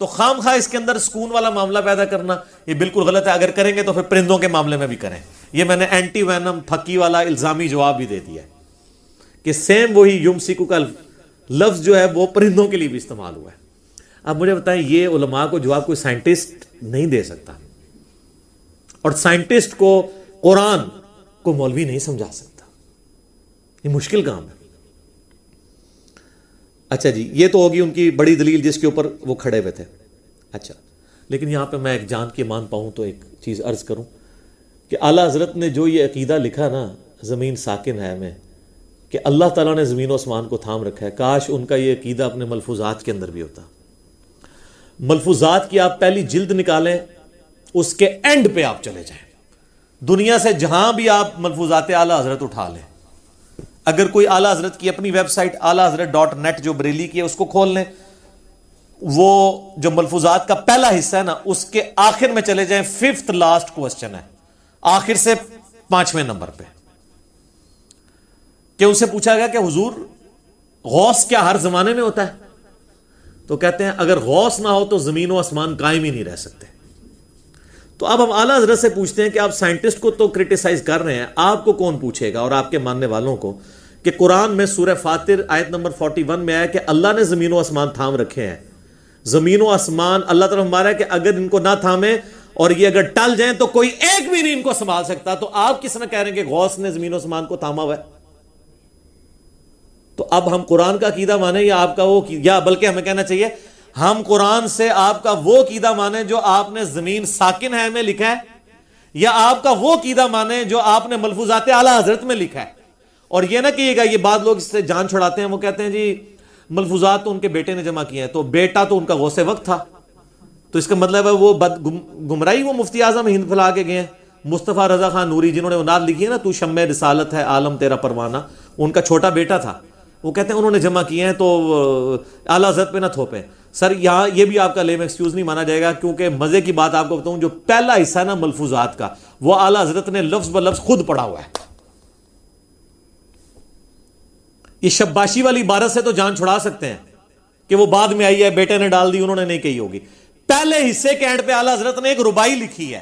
تو خام خواہ اس کے اندر سکون والا معاملہ پیدا کرنا یہ بالکل غلط ہے. اگر کریں گے تو پھر پرندوں کے معاملے میں بھی کریں. یہ میں نے اینٹی وینم پھکی والا الزامی جواب بھی دے دیا کہ سیم وہی یمسکو کا لفظ جو ہے وہ پرندوں کے لیے بھی استعمال ہوا ہے. اب مجھے بتائیں, یہ علماء کو جواب کوئی سائنٹسٹ نہیں دے سکتا, اور سائنٹسٹ کو قرآن کو مولوی نہیں سمجھا سکتا. یہ مشکل کام ہے. اچھا جی, یہ تو ہوگی ان کی بڑی دلیل جس کے اوپر وہ کھڑے ہوئے تھے. اچھا, لیکن یہاں پہ میں ایک جان کے مان پاؤں تو ایک چیز عرض کروں کہ اعلیٰ حضرت نے جو یہ عقیدہ لکھا نا زمین ساکن ہے میں, کہ اللہ تعالیٰ نے زمین و آسمان کو تھام رکھا ہے, کاش ان کا یہ عقیدہ اپنے ملفوظات کے اندر بھی ہوتا. ملفوظات کی آپ پہلی جلد نکالیں, اس کے اینڈ پہ آپ چلے جائیں, دنیا سے جہاں بھی آپ ملفوظات اعلیٰ حضرت اٹھا لیں. اگر کوئی اعلیٰ حضرت کی اپنی ویب سائٹ اعلیٰ-حضرت.net جو بریلی کی ہے اس کو کھول لیں, وہ جو ملفوظات کا پہلا حصہ ہے نا اس کے آخر میں چلے جائیں, 5th لاسٹ کوسچن ہے آخر سے 5ویں نمبر پہ, کہ ان سے پوچھا گیا کہ حضور غوث کیا ہر زمانے میں ہوتا ہے؟ تو کہتے ہیں اگر غوث نہ ہو تو زمین و آسمان قائم ہی نہیں رہ سکتے. تو اب ہم اعلیٰ حضرت سے پوچھتے ہیں کہ آپ سائنٹسٹ کو تو کرٹیسائز کر رہے ہیں, آپ کو کون پوچھے گا اور آپ کے ماننے والوں کو کہ قرآن میں سورہ فاطر آیت نمبر 41 میں آیا کہ اللہ نے زمین و آسمان تھام رکھے ہیں, زمین و آسمان اللہ تعالیٰ ہمارا ہے کہ اگر ان کو نہ تھامے اور یہ اگر ٹل جائیں تو کوئی ایک بھی نہیں ان کو سنبھال سکتا. تو آپ کس نے کہہ رہے ہیں کہ غوث نے زمین و آسمان کو تھاما ہوا ہے؟ تو اب ہم قرآن کا عقیدہ مانیں یا آپ کا وہ، یا بلکہ ہمیں کہنا چاہیے ہم قرآن سے آپ کا وہ عقیدہ مانیں جو آپ نے زمین ساکن ہے میں لکھا ہے، یا آپ کا وہ عقیدہ مانیں جو آپ نے ملفوظات اعلیٰ حضرت میں لکھا ہے. اور یہ نہ کہیے گا، یہ بعض لوگ اس سے جان چھڑاتے ہیں، وہ کہتے ہیں جی ملفوظات تو ان کے بیٹے نے جمع کیے ہیں، تو بیٹا تو ان کا غوث وقت تھا، تو اس کا مطلب ہے وہ گمراہی وہ مفتی اعظم ہند پھیلا کے گئے ہیں. مصطفیٰ رضا خان نوری جنہوں نے وہ نعت لکھی ہے نا، تو شمع رسالت ہے عالم تیرا پروانہ، ان کا چھوٹا بیٹا تھا. وہ کہتے ہیں انہوں نے جمع کیے ہیں تو اعلیٰ حضرت پہ نہ تھوپیں. سر یہاں یہ بھی آپ کا لیم ایکسکیوز نہیں مانا جائے گا، کیونکہ مزے کی بات آپ کو بتاؤں، جو پہلا حصہ ہے نا ملفوظات کا، وہ اعلیٰ حضرت نے لفظ بلفظ خود پڑھا ہوا ہے. یہ شباشی والی عبارت سے تو جان چھڑا سکتے ہیں کہ وہ بعد میں آئی ہے، بیٹے نے ڈال دی، انہوں نے نہیں کہی ہوگی. پہلے حصے کے اینڈ پہ اعلیٰ حضرت نے ایک ربائی لکھی ہے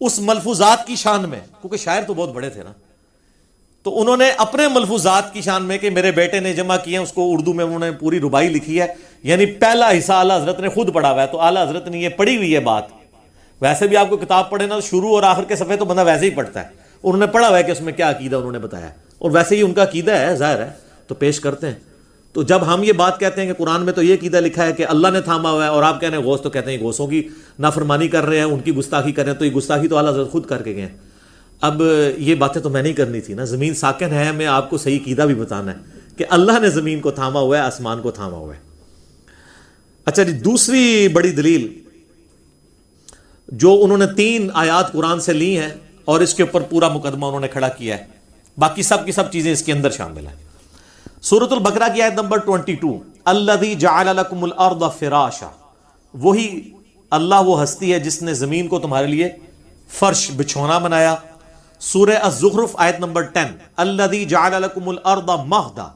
اس ملفوظات کی شان میں، کیونکہ شاعر تو بہت بڑے تھے نا، تو انہوں نے اپنے ملفوظات کی شان میں کہ میرے بیٹے نے جمع کیے ہیں، اس کو اردو میں انہوں نے پوری ربائی لکھی ہے. یعنی پہلا حصہ اعلیٰ حضرت نے خود پڑھا ہوا ہے. تو اعلیٰ حضرت نے یہ پڑھی ہوئی ہے بات. ویسے بھی آپ کو کتاب پڑھے نا، شروع اور آخر کے صفحے تو بندہ ویسے ہی پڑھتا ہے، انہوں نے پڑھا ہوا ہے کہ اس میں کیا عقیدہ انہوں نے بتایا، اور ویسے ہی ان کا عقیدہ ہے، ظاہر ہے، تو پیش کرتے ہیں. تو جب ہم یہ بات کہتے ہیں کہ قرآن میں تو یہ عقیدہ لکھا ہے کہ اللہ نے تھاما ہوا ہے، اور آپ کہنے غوث، تو کہتے ہیں غوثوں کی نافرمانی کر رہے ہیں، ان کی گستاخی کر رہے ہیں. تو یہ گستاخی تو اعلیٰ حضرت خود کر کے گئے ہیں. اب یہ باتیں تو میں نہیں کرنی تھی نا، زمین ساکن ہے، میں آپ کو صحیح عقیدہ بھی بتانا ہے کہ اللہ نے زمین کو تھاما ہوا ہے، آسمان کو تھاما ہوا ہے. اچھا جی، دوسری بڑی دلیل جو انہوں نے 3 آیات قرآن سے لی ہیں اور اس کے اوپر پورا مقدمہ انہوں نے کھڑا کیا ہے، باقی سب کی سب چیزیں اس کے اندر شامل ہیں. سورۃ البقرہ کی آیت نمبر 22، الذی جعل لکم الارض فراشا، وہی اللہ وہ ہستی ہے جس نے زمین کو تمہارے لیے فرش بچھونا بنایا. سورہ الزخرف آیت نمبر 10، الذی جعل لکم الارض مہدا،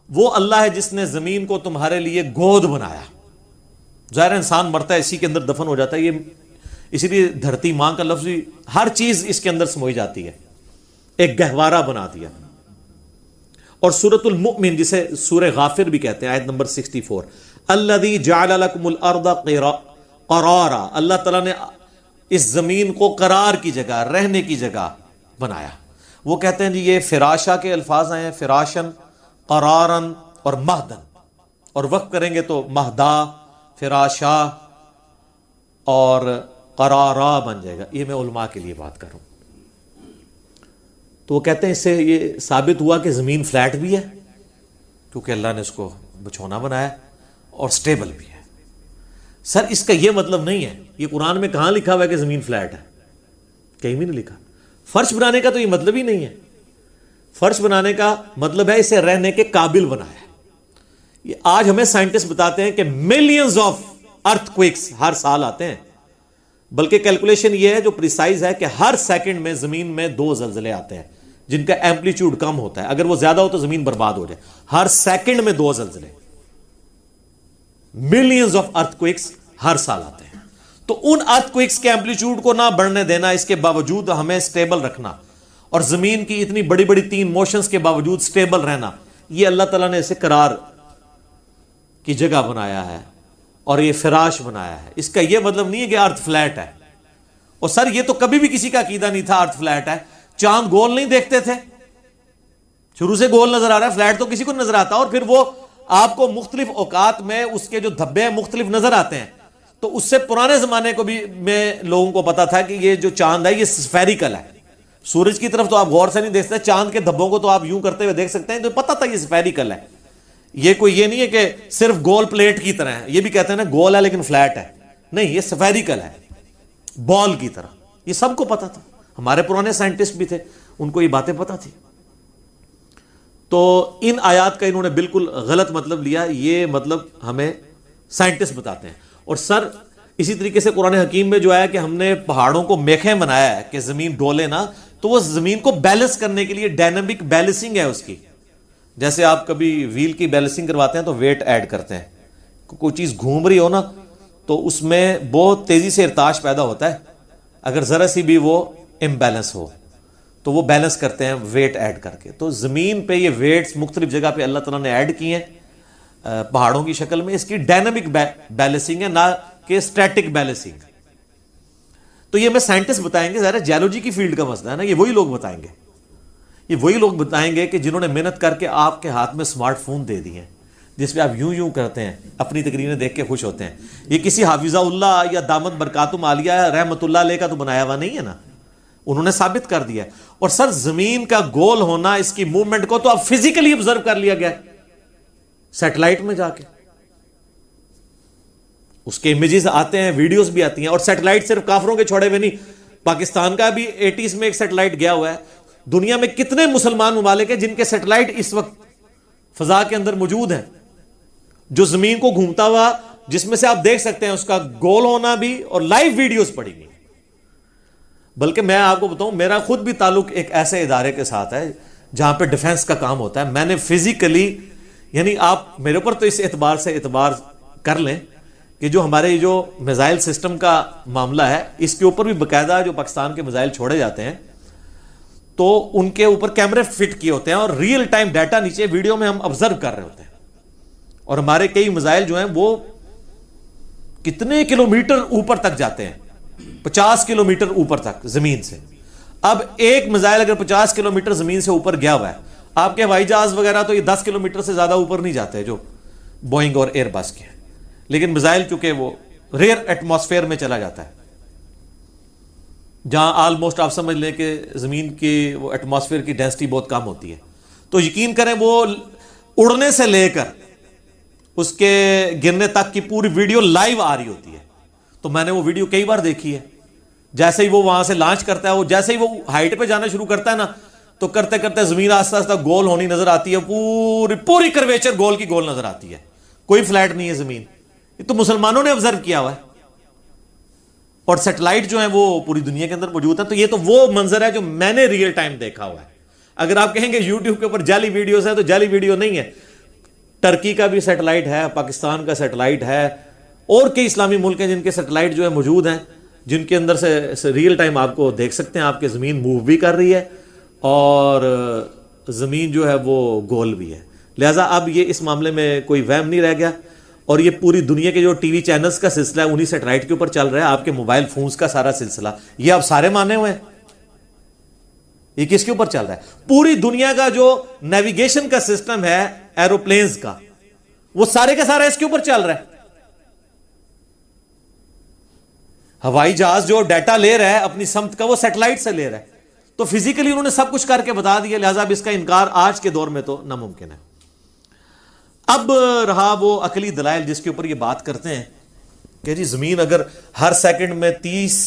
وہ اللہ ہے جس نے زمین کو تمہارے لیے گود بنایا. ظاہر انسان مرتا ہے اسی کے اندر دفن ہو جاتا ہے، یہ اسی لیے دھرتی ماں کا لفظ ہر چیز اس کے اندر سموئی جاتی ہے، ایک گہوارہ بنا دیا. اور سورۃ المؤمن جسے سورہ غافر بھی کہتے ہیں، آیت نمبر 64، الذی جعل لکم الارض قرارا، اللہ تعالیٰ نے اس زمین کو قرار کی جگہ، رہنے کی جگہ بنایا. وہ کہتے ہیں جی یہ فراشا کے الفاظ آئے ہیں، فراشن، قرارن اور مہدن، اور وقف کریں گے تو مہدا، فراشا اور قرارا بن جائے گا. یہ میں علماء کے لیے بات کر رہا ہوں. تو وہ کہتے ہیں اس سے یہ ثابت ہوا کہ زمین فلیٹ بھی ہے، کیونکہ اللہ نے اس کو بچھونا بنایا، اور سٹیبل بھی ہے. سر اس کا یہ مطلب نہیں ہے، یہ قرآن میں کہاں لکھا ہوا ہے کہ زمین فلیٹ ہے؟ کہیں بھی نہیں لکھا. فرش بنانے کا تو یہ مطلب ہی نہیں ہے. فرش بنانے کا مطلب ہے اسے رہنے کے قابل بنایا. یہ آج ہمیں سائنٹسٹ بتاتے ہیں کہ ملینز آف ارتھ کوئکس ہر سال آتے ہیں، بلکہ کیلکولیشن یہ ہے جو پریسائز ہے کہ ہر سیکنڈ میں زمین میں 2 زلزلے آتے ہیں جن کا ایمپلیٹیوڈ کم ہوتا ہے، اگر وہ زیادہ ہو تو زمین برباد ہو جائے. ہر سیکنڈ میں 2 زلزلے، ملینز آف ارتھ کوئکس ہر سال آتے ہیں. تو ان ارتھ کوئکس کے ایمپلیٹیوڈ کو نہ بڑھنے دینا، اس کے باوجود ہمیں سٹیبل رکھنا، اور زمین کی اتنی بڑی بڑی 3 موشنز کے باوجود سٹیبل رہنا، یہ اللہ تعالیٰ نے اسے قرار کی جگہ بنایا ہے اور یہ فراش بنایا ہے. اس کا یہ مطلب نہیں ہے کہ ارتھ فلیٹ ہے. اور سر یہ تو کبھی بھی کسی کا عقیدہ نہیں تھا ارتھ فلیٹ ہے. چاند گول نہیں دیکھتے تھے، شروع سے گول نظر آ رہا ہے، فلیٹ تو کسی کو نظر آتا. اور پھر وہ آپ کو مختلف اوقات میں اس کے جو دھبے مختلف نظر آتے ہیں. تو اس سے پرانے زمانے کو بھی میں لوگوں کو پتا تھا کہ یہ جو چاند ہے یہ سفیریکل ہے. سورج کی طرف تو آپ غور سے نہیں دیکھتے، چاند کے دھبوں کو تو آپ یوں کرتے ہوئے دیکھ سکتے ہیں، تو پتا تھا یہ سفیریکل ہے. یہ کوئی یہ نہیں ہے کہ صرف گول پلیٹ کی طرح ہے. یہ بھی کہتے ہیں نا گول ہے لیکن فلیٹ ہے، نہیں، یہ سفیریکل ہے، بال کی طرح. یہ سب کو پتا تھا، ہمارے پرانے سائنٹسٹ بھی تھے، ان کو یہ باتیں پتا تھی. تو ان آیات کا انہوں نے بالکل غلط مطلب لیا. یہ مطلب ہمیں سائنٹسٹ بتاتے ہیں. اور سر اسی طریقے سے قرآن حکیم میں جو آیا کہ ہم نے پہاڑوں کو میخیں بنایا ہے کہ زمین ڈولے نا، تو وہ زمین کو بیلنس کرنے کے لیے ڈائنامک بیلنسنگ ہے اس کی. جیسے آپ کبھی ویل کی بیلنسنگ کرواتے ہیں تو ویٹ ایڈ کرتے ہیں، کوئی چیز گھوم رہی ہو نا تو اس میں بہت تیزی سے ارتعاش پیدا ہوتا ہے، اگر ذرا سی بھی وہ امبیلنس ہو تو وہ بیلنس کرتے ہیں ویٹ ایڈ کر کے. تو زمین پہ یہ ویٹس مختلف جگہ پہ اللہ تعالیٰ نے ایڈ کی ہیں پہاڑوں کی شکل میں. اس کی ڈائنامک بیلنسنگ ہے نہ کہ اسٹیٹک بیلنسنگ. تو یہ میں سائنٹسٹ بتائیں گے, ظاہر جیولوجی کی فیلڈ کا مسئلہ ہے نا, یہ وہی لوگ بتائیں گے. یہ وہی لوگ بتائیں گے کہ جنہوں نے محنت کر کے آپ کے ہاتھ میں اسمارٹ فون دے دیے ہیں جس پہ آپ یوں یوں کرتے ہیں, اپنی تقریریں دیکھ کے خوش ہوتے ہیں. یہ کسی حافظہ اللہ یا دامت برکاتم عالیہ رحمت اللہ علیہ کا تو بنایا ہوا نہیں ہے نا, انہوں نے ثابت کر دیا ہے. اور سر زمین کا گول ہونا, اس کی موومنٹ کو تو اب فزیکلی آبزرو کر لیا گیا سیٹلائٹ میں جا کے. اس کے امیجز آتے ہیں, ویڈیوز بھی آتی ہیں. اور سیٹلائٹ صرف کافروں کے چھوڑے ہوئے نہیں, پاکستان کا بھی 80s میں ایک سیٹلائٹ گیا ہوا ہے. دنیا میں کتنے مسلمان ممالک ہیں جن کے سیٹلائٹ اس وقت فضا کے اندر موجود ہیں, جو زمین کو گھومتا ہوا, جس میں سے آپ دیکھ سکتے ہیں اس کا گول ہونا بھی, اور لائیو ویڈیوز پڑیں گی. بلکہ میں آپ کو بتاؤں, میرا خود بھی تعلق ایک ایسے ادارے کے ساتھ ہے جہاں پہ ڈیفنس کا کام ہوتا ہے. میں نے فزیکلی, یعنی آپ میرے اوپر تو اس اعتبار سے اعتبار کر لیں کہ جو ہمارے جو میزائل سسٹم کا معاملہ ہے, اس کے اوپر بھی باقاعدہ جو پاکستان کے میزائل چھوڑے جاتے ہیں تو ان کے اوپر کیمرے فٹ کیے ہوتے ہیں, اور ریئل ٹائم ڈیٹا نیچے ویڈیو میں ہم آبزرو کر رہے ہوتے ہیں. اور ہمارے کئی میزائل جو ہیں وہ کتنے کلومیٹر اوپر تک جاتے ہیں, 50 کلومیٹر اوپر تک زمین سے. اب ایک میزائل اگر 50 کلومیٹر زمین سے اوپر گیا ہوا ہے, آپ کے ہوائی جہاز وغیرہ تو یہ 10 کلومیٹر سے زیادہ اوپر نہیں جاتے جو بوئنگ اور ایئر بس کے ہیں, لیکن میزائل چونکہ وہ ریئر ایٹماسفیئر میں چلا جاتا ہے, جہاں آلموسٹ آپ سمجھ لیں کہ زمین کی وہ ایٹماسفیئر کی ڈینسٹی بہت کم ہوتی ہے. تو یقین کریں وہ اڑنے سے لے کر اس کے گرنے تک کی پوری ویڈیو لائیو آ رہی ہوتی ہے. تو میں نے وہ ویڈیو کئی بار دیکھی ہے. جیسے ہی وہ وہاں سے لانچ کرتا ہے, وہ جیسے ہی وہ ہائٹ پہ جانا شروع کرتا ہے نا, تو کرتے کرتے زمین آہستہ آہستہ گول ہونی نظر آتی ہے, پوری کرویچر گول کی گول نظر آتی ہے, کوئی فلیٹ نہیں ہے زمین. یہ تو مسلمانوں نے آبزرو کیا ہوا ہے, اور سیٹلائٹ جو ہیں وہ پوری دنیا کے اندر موجود ہیں. تو یہ تو وہ منظر ہے جو میں نے ریئل ٹائم دیکھا ہوا ہے. اگر آپ کہیں گے یوٹیوب کے اوپر جعلی ویڈیوز ہیں, تو جعلی ویڈیو نہیں ہے. ٹرکی کا بھی سیٹلائٹ ہے, پاکستان کا سیٹلائٹ ہے, اور کئی اسلامی ملک ہیں جن کے سیٹلائٹ جو ہے موجود ہیں, جن کے اندر سے ریئل ٹائم آپ کو دیکھ سکتے ہیں آپ کے زمین موو بھی کر رہی ہے اور زمین جو ہے وہ گول بھی ہے. لہٰذا اب یہ اس معاملے میں کوئی وہم نہیں رہ گیا, اور یہ پوری دنیا کے جو ٹی وی چینلز کا سلسلہ ہے انہی سیٹلائٹ کے اوپر چل رہا ہے. آپ کے موبائل فونز کا سارا سلسلہ یہ آپ سارے مانے ہوئے ہیں. یہ کس کے اوپر چل رہا ہے؟ پوری دنیا کا جو نیویگیشن کا سسٹم ہے ایروپلینز کا, وہ سارے کا سارا اس کے اوپر چل رہا ہے. ہوائی جہاز جو ڈیٹا لے رہا ہے اپنی سمت کا, وہ سیٹلائٹ سے لے رہا ہے. تو فزیکلی انہوں نے سب کچھ کر کے بتا دیا, لہذا اب اس کا انکار آج کے دور میں تو ناممکن ہے. اب رہا وہ عقلی دلائل جس کے اوپر یہ بات کرتے ہیں کہ جی زمین اگر ہر سیکنڈ میں 30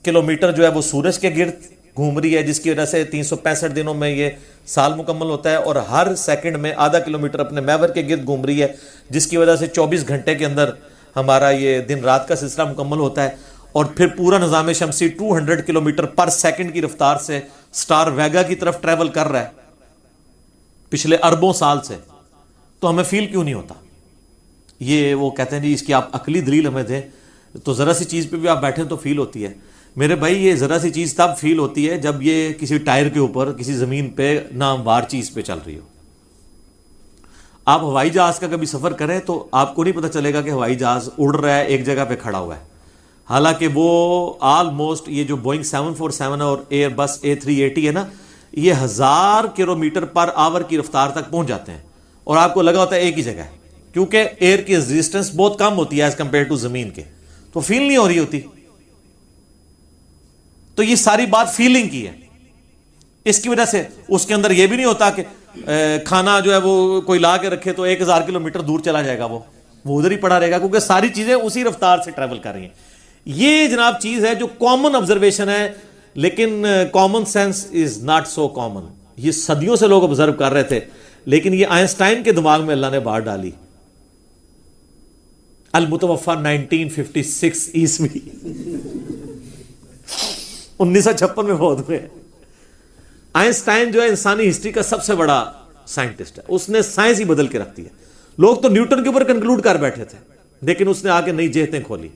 کلومیٹر جو ہے وہ سورج کے گرد گھوم رہی ہے, جس کی وجہ سے 365 دنوں میں یہ سال مکمل ہوتا ہے, اور ہر سیکنڈ میں آدھا کلومیٹر اپنے محور کے گرد گھوم رہی ہے, جس کی وجہ سے 24 گھنٹے کے اندر ہمارا یہ دن رات کا سلسلہ مکمل ہوتا ہے, اور پھر پورا نظام شمسی 200 کلومیٹر پر سیکنڈ کی رفتار سے سٹار ویگا کی طرف ٹریول کر رہا ہے پچھلے اربوں سال سے, تو ہمیں فیل کیوں نہیں ہوتا؟ یہ وہ کہتے ہیں جی اس کی آپ عقلی دلیل ہمیں دیں, تو ذرا سی چیز پہ بھی آپ بیٹھیں تو فیل ہوتی ہے. میرے بھائی یہ ذرا سی چیز تب فیل ہوتی ہے جب یہ کسی ٹائر کے اوپر کسی زمین پہ ناموار چیز پہ چل رہی ہو. آپ ہوائی جہاز کا کبھی سفر کریں تو آپ کو نہیں پتہ چلے گا کہ ہوائی جہاز اڑ رہا ہے, ایک جگہ پہ کھڑا ہوا ہے. حالانکہ وہ آلموسٹ یہ جو بوئنگ 747 اور ایئر بس A380 ہے نا, یہ 1000 کلومیٹر پر آور کی رفتار تک پہنچ جاتے ہیں, اور آپ کو لگا ہوتا ہے ایک ہی جگہ ہے, کیونکہ ایئر کی ریزسٹنس بہت کم ہوتی ہے ایز کمپیئر ٹو زمین کے, تو فیل نہیں ہو رہی ہوتی. تو یہ ساری بات فیلنگ کی ہے. اس کی وجہ سے اس کے اندر یہ بھی نہیں ہوتا کہ کھانا جو ہے وہ کوئی لا کے رکھے تو 1000 کلومیٹر دور چلا جائے گا, وہ ادھر ہی پڑا رہے گا, کیونکہ ساری چیزیں اسی رفتار سے ٹریول کر رہی ہیں. یہ جناب چیز ہے جو کامن آبزرویشن ہے, لیکن common sense is not so common. یہ صدیوں سے لوگ آبزرو کر رہے تھے, لیکن یہ آئنسٹائن کے دماغ میں اللہ نے بات ڈالی. المتوفا 1956 عیسوی 1956 میں فوت ہوئے. آئنسٹائن جو ہے انسانی ہسٹری کا سب سے بڑا سائنٹسٹ ہے, اس نے سائنس ہی بدل کے رکھ دی ہے. لوگ تو نیوٹن کے اوپر کنکلوڈ کر بیٹھے تھے, لیکن اس نے آ کے نئی جہتیں کھولی,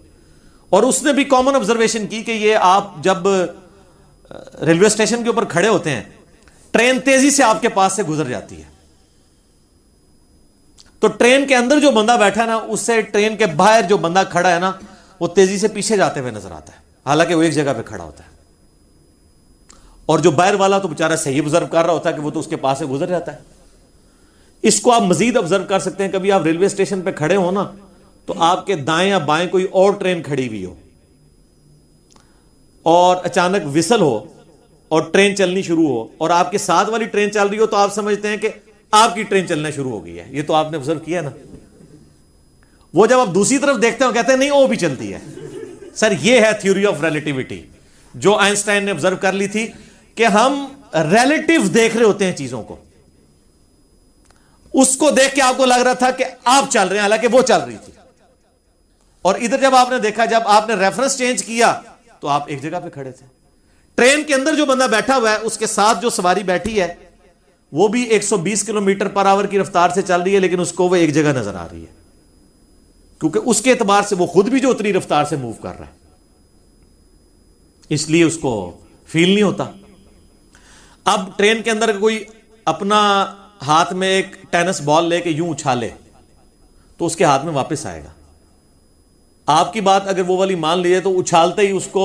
اور اس نے بھی کامن آبزرویشن کی کہ یہ آپ جب ریلوے اسٹیشن کے اوپر کھڑے ہوتے ہیں, ٹرین تیزی سے آپ کے پاس سے گزر جاتی ہے, تو ٹرین کے اندر جو بندہ بیٹھا ہے نا، اس سے ٹرین کے باہر جو بندہ کھڑا ہے نا، وہ تیزی سے پیچھے جاتے ہوئے نظر آتا ہے، حالانکہ وہ ایک جگہ پہ کھڑا ہوتا ہے. اور جو باہر والا تو بیچارہ صحیح آبزرو کر رہا ہوتا ہے کہ وہ تو اس کے پاس سے گزر جاتا ہے. اس کو آپ مزید آبزرو کر سکتے ہیں. کبھی آپ ریلوے اسٹیشن پہ کھڑے ہو نا، تو آپ کے دائیں یا بائیں کوئی اور ٹرین کھڑی ہوئی ہو اور اچانک وسل ہو اور ٹرین چلنی شروع ہو اور آپ کے ساتھ والی ٹرین چل رہی ہو، تو آپ سمجھتے ہیں کہ آپ کی ٹرین چلنا شروع ہو گئی ہے. یہ تو آپ نے آبزرو کیا نا. وہ جب آپ دوسری طرف دیکھتے ہیں کہتے ہیں نہیں وہ بھی چلتی ہے. سر یہ ہے تھیوری آف ریلیٹیوٹی جو آئنسٹائن نے آبزرو کر لی تھی کہ ہم ریلیٹیو دیکھ رہے ہوتے ہیں چیزوں کو. اس کو دیکھ کے آپ کو لگ رہا تھا کہ آپ چل رہے ہیں، حالانکہ وہ چل رہی تھی. اور ادھر جب آپ نے دیکھا، جب آپ نے ریفرنس چینج کیا تو آپ ایک جگہ پہ کھڑے تھے. ٹرین کے اندر جو بندہ بیٹھا ہوا ہے، اس کے ساتھ جو سواری بیٹھی ہے وہ بھی 120 کلومیٹر پر آور کی رفتار سے چل رہی ہے، لیکن اس کو وہ ایک جگہ نظر آ رہی ہے، کیونکہ اس کے اعتبار سے وہ خود بھی جو اتنی رفتار سے موو کر رہا ہے، اس لیے اس کو فیل نہیں ہوتا. اب ٹرین کے اندر کوئی اپنا ہاتھ میں ایک ٹینس بال لے کے یوں اچھالے تو اس کے ہاتھ میں واپس آئے گا. آپ کی بات اگر وہ والی مان لیجیے تو اچھالتے ہی اس کو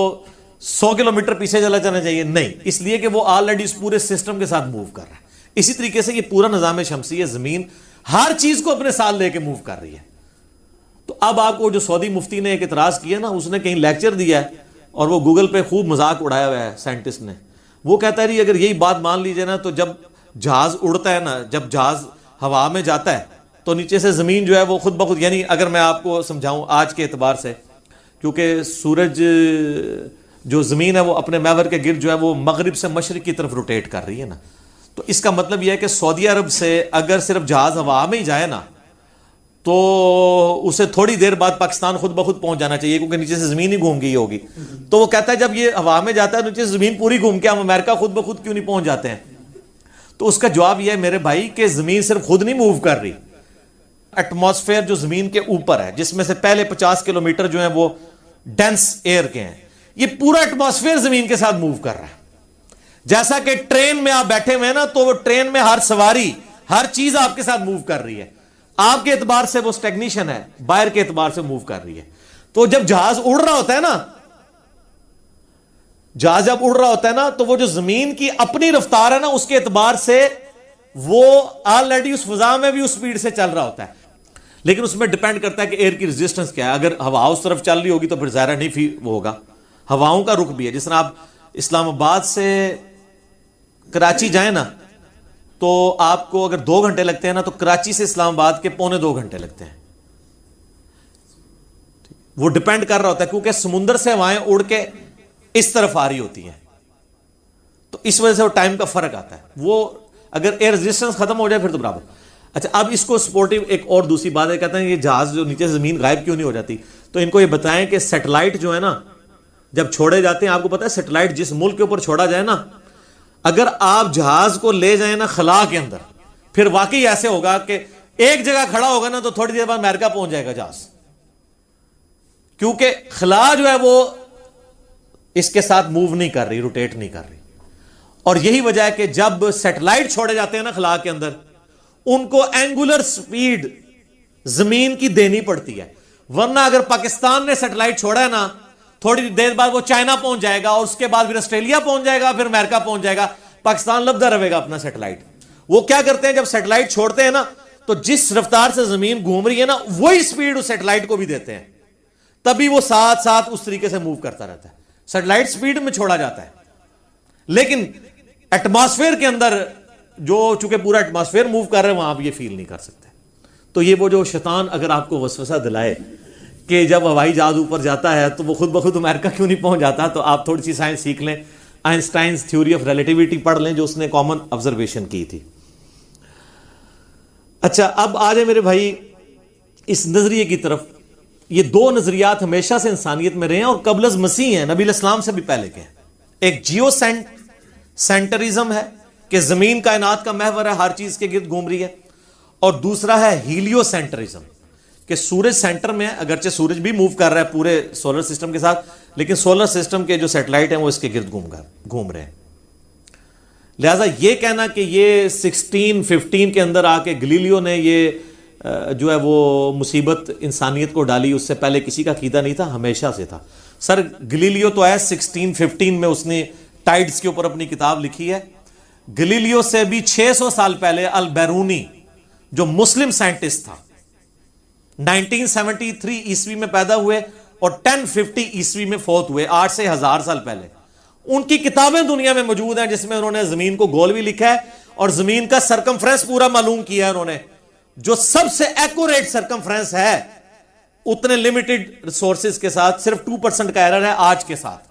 100 کلومیٹر پیچھے چلا جانا چاہیے. نہیں، اس لیے کہ وہ آلریڈی اس پورے سسٹم کے ساتھ موو کر رہا ہے. اسی طریقے سے یہ پورا نظام شمسی ہے، زمین ہر چیز کو اپنے ساتھ لے کے موو کر رہی ہے. تو اب آپ کو جو سعودی مفتی نے ایک اعتراض کیا نا، اس نے کہیں لیکچر دیا ہے اور وہ گوگل پہ خوب مذاق اڑایا ہوا ہے سائنٹسٹ نے. وہ کہتا ہے اگر یہی بات مان لیجیے نا، تو جب جہاز اڑتا ہے نا، جب جہاز ہوا میں جاتا ہے تو نیچے سے زمین جو ہے وہ خود بخود، یعنی اگر میں آپ کو سمجھاؤں آج کے اعتبار سے، کیونکہ سورج جو زمین ہے وہ اپنے محور کے گرد جو ہے وہ مغرب سے مشرق کی طرف روٹیٹ کر رہی ہے نا، تو اس کا مطلب یہ ہے کہ سعودی عرب سے اگر صرف جہاز ہوا میں ہی جائے نا تو اسے تھوڑی دیر بعد پاکستان خود بخود پہنچ جانا چاہیے، کیونکہ نیچے سے زمین ہی گھوم گئی ہوگی. تو وہ کہتا ہے جب یہ ہوا میں جاتا ہے نیچے سے زمین پوری گھوم کے ہم امریکہ خود بخود کیوں نہیں پہنچ جاتے ہیں؟ تو اس کا جواب یہ ہے میرے بھائی کہ زمین صرف خود نہیں موو کر رہی. ایٹماسفیئر جو زمین کے اوپر ہے، جس میں سے پہلے 50 کلومیٹر جو ہیں وہ ڈینس ایئر کے ہیں، یہ پورا ایٹماسفیئر زمین کے ساتھ موو کر رہا ہے. جیسا کہ ٹرین میں آپ بیٹھے ہوئے ہیں نا، تو وہ ٹرین میں ہر سواری، ہر چیز آپ کے ساتھ موو کر رہی ہے. آپ کے اعتبار سے وہ اسٹیگنیشن ہے، باہر کے اعتبار سے موو کر رہی ہے. تو جب جہاز اڑ رہا ہوتا ہے نا، جہاز جب اڑ رہا ہوتا ہے نا، تو وہ جو زمین کی اپنی رفتار ہے نا، اس کے اعتبار سے وہ آلریڈی اس فضا میں بھی اس سپیڈ سے چل رہا ہوتا ہے. لیکن اس میں ڈیپینڈ کرتا ہے کہ ایئر کی ریزسٹنس کیا ہے. اگر ہوا اس طرف چل رہی ہوگی تو پھر ظاہر نہیں وہ ہوگا. ہواؤں کا رخ بھی ہے. جس طرح آپ اسلام آباد سے کراچی جائیں نا، تو آپ کو اگر 2 گھنٹے لگتے ہیں نا، تو کراچی سے اسلام آباد کے 1.25 گھنٹے لگتے ہیں. وہ ڈیپینڈ کر رہا ہوتا ہے، کیونکہ سمندر سے ہوائیں اڑ کے اس طرف آ رہی ہوتی ہیں، تو اس وجہ سے وہ ٹائم کا فرق آتا ہے. وہ اگر ایئر ریزسٹنس ختم ہو جائے پھر تو برابر. اچھا، اب اس کو سپورٹیو ایک اور دوسری بات ہے، کہتے ہیں یہ جہاز جو نیچے سے زمین غائب کیوں نہیں ہو جاتی؟ تو ان کو یہ بتائیں کہ سیٹلائٹ جو ہے نا، جب چھوڑے جاتے ہیں، آپ کو پتا ہے سیٹلائٹ جس ملک کے اوپر چھوڑا جائے نا، اگر آپ جہاز کو لے جائیں نا خلا کے اندر، پھر واقعی ایسے ہوگا کہ ایک جگہ کھڑا ہوگا نا تو تھوڑی دیر بعد امریکہ پہنچ جائے گا جہاز، کیونکہ خلا جو ہے وہ اس کے ساتھ موو نہیں کر رہی، روٹیٹ نہیں کر رہی. اور یہی وجہ ہے کہ جب سیٹلائٹ چھوڑے جاتے ہیں نا خلا کے اندر، ان کو اینگولر سپیڈ زمین کی دینی پڑتی ہے. ورنہ اگر پاکستان نے سیٹلائٹ چھوڑا ہے نا، تھوڑی دیر بعد وہ چائنا پہنچ جائے گا، اور اس کے بعد پھر آسٹریلیا پہنچ جائے گا، پھر امریکہ پہنچ جائے گا. پاکستان لبدا رہے گا اپنا سیٹلائٹ. وہ کیا کرتے ہیں، جب سیٹلائٹ چھوڑتے ہیں نا، تو جس رفتار سے زمین گھوم رہی ہے نا، وہی سپیڈ اس سیٹلائٹ کو بھی دیتے ہیں، تبھی وہ ساتھ ساتھ اس طریقے سے موو کرتا رہتا ہے. سیٹلائٹ سپیڈ میں چھوڑا جاتا ہے، لیکن ایٹماسفیئر کے اندر جو چونکہ پورا ایٹماسفیئر موو کر رہے ہیں، وہاں آپ یہ فیل نہیں کر سکتے. تو یہ وہ جو شیطان اگر آپ کو وسوسہ دلائے کہ جب ہوائی جہاز اوپر جاتا ہے تو وہ خود بخود امریکہ کیوں نہیں پہنچ جاتا، تو آپ تھوڑی سی سائنس سیکھ لیں، آئنسٹائنز تھیوری آف ریلیٹیوٹی پڑھ لیں جو اس نے کامن آبزرویشن کی تھی. اچھا، اب آ جائیں میرے بھائی اس نظریے کی طرف. یہ 2 نظریات ہمیشہ سے انسانیت میں رہے ہیں اور قبل از مسیح ہیں، نبی علیہ السلام سے بھی پہلے کے ہیں. ایک جیو سینٹرزم ہے کہ زمین کائنات کا محور ہے، ہر چیز کے گرد گھوم رہی ہے، اور دوسرا ہے ہیلیو سینٹرزم کہ سورج سینٹر میں ہے، اگرچہ سورج بھی موو کر رہا ہے پورے سولر سسٹم کے ساتھ، لیکن سولر سسٹم کے جو سیٹلائٹ ہیں وہ اس کے گرد گھوم رہے ہیں. لہٰذا یہ کہنا کہ یہ 1615 کے اندر آ کے گلیلیو نے یہ جو ہے وہ مصیبت انسانیت کو ڈالی، اس سے پہلے کسی کا عقیدہ نہیں تھا، ہمیشہ سے تھا. سر گلیلیو تو ہے 1615 میں اس نے ٹائڈز کے اوپر اپنی کتاب لکھی ہے. گلیلیو سے بھی 600 سال پہلے البیرونی جو مسلم سائنٹسٹ تھا 1973 عیسوی میں پیدا ہوئے اور 1050 عیسوی میں فوت ہوئے، 8 سے 1000 سال پہلے. ان کی کتابیں دنیا میں موجود ہیں جس میں انہوں نے زمین کو گول بھی لکھا ہے اور زمین کا سرکمفرنس پورا معلوم کیا ہے انہوں نے، جو سب سے ایکوریٹ سرکمفرنس ہے اتنے لمیٹڈ ریسورسز کے ساتھ. صرف 2% کا ایرر ہے آج کے ساتھ.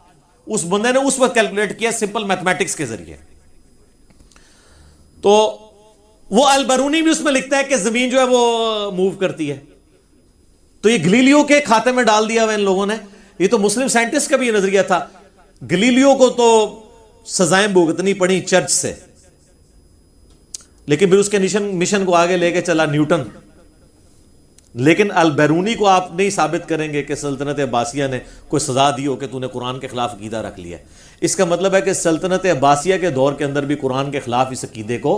اس بندے نے اس وقت کیلکولیٹ کیا سمپل میتھمیٹکس کے ذریعے. تو وہ البرونی بھی اس میں لکھتا ہے کہ زمین جو ہے وہ موو کرتی ہے. تو یہ گلیلیو کے کھاتے میں ڈال دیا ہوا ان لوگوں نے. یہ تو مسلم سائنٹسٹ کا بھی یہ نظریہ تھا. گلیلیو کو تو سزائیں بھگتنی پڑی چرچ سے، لیکن پھر اس کے مشن کو آگے لے کے چلا نیوٹن. لیکن البیرونی کو آپ نہیں ثابت کریں گے کہ سلطنت عباسیہ نے کوئی سزا دی ہو کہ تو نے قرآن کے خلاف عقیدہ رکھ لیا. اس کا مطلب ہے کہ سلطنت عباسیہ کے دور کے اندر بھی قرآن کے خلاف اس عقیدے کو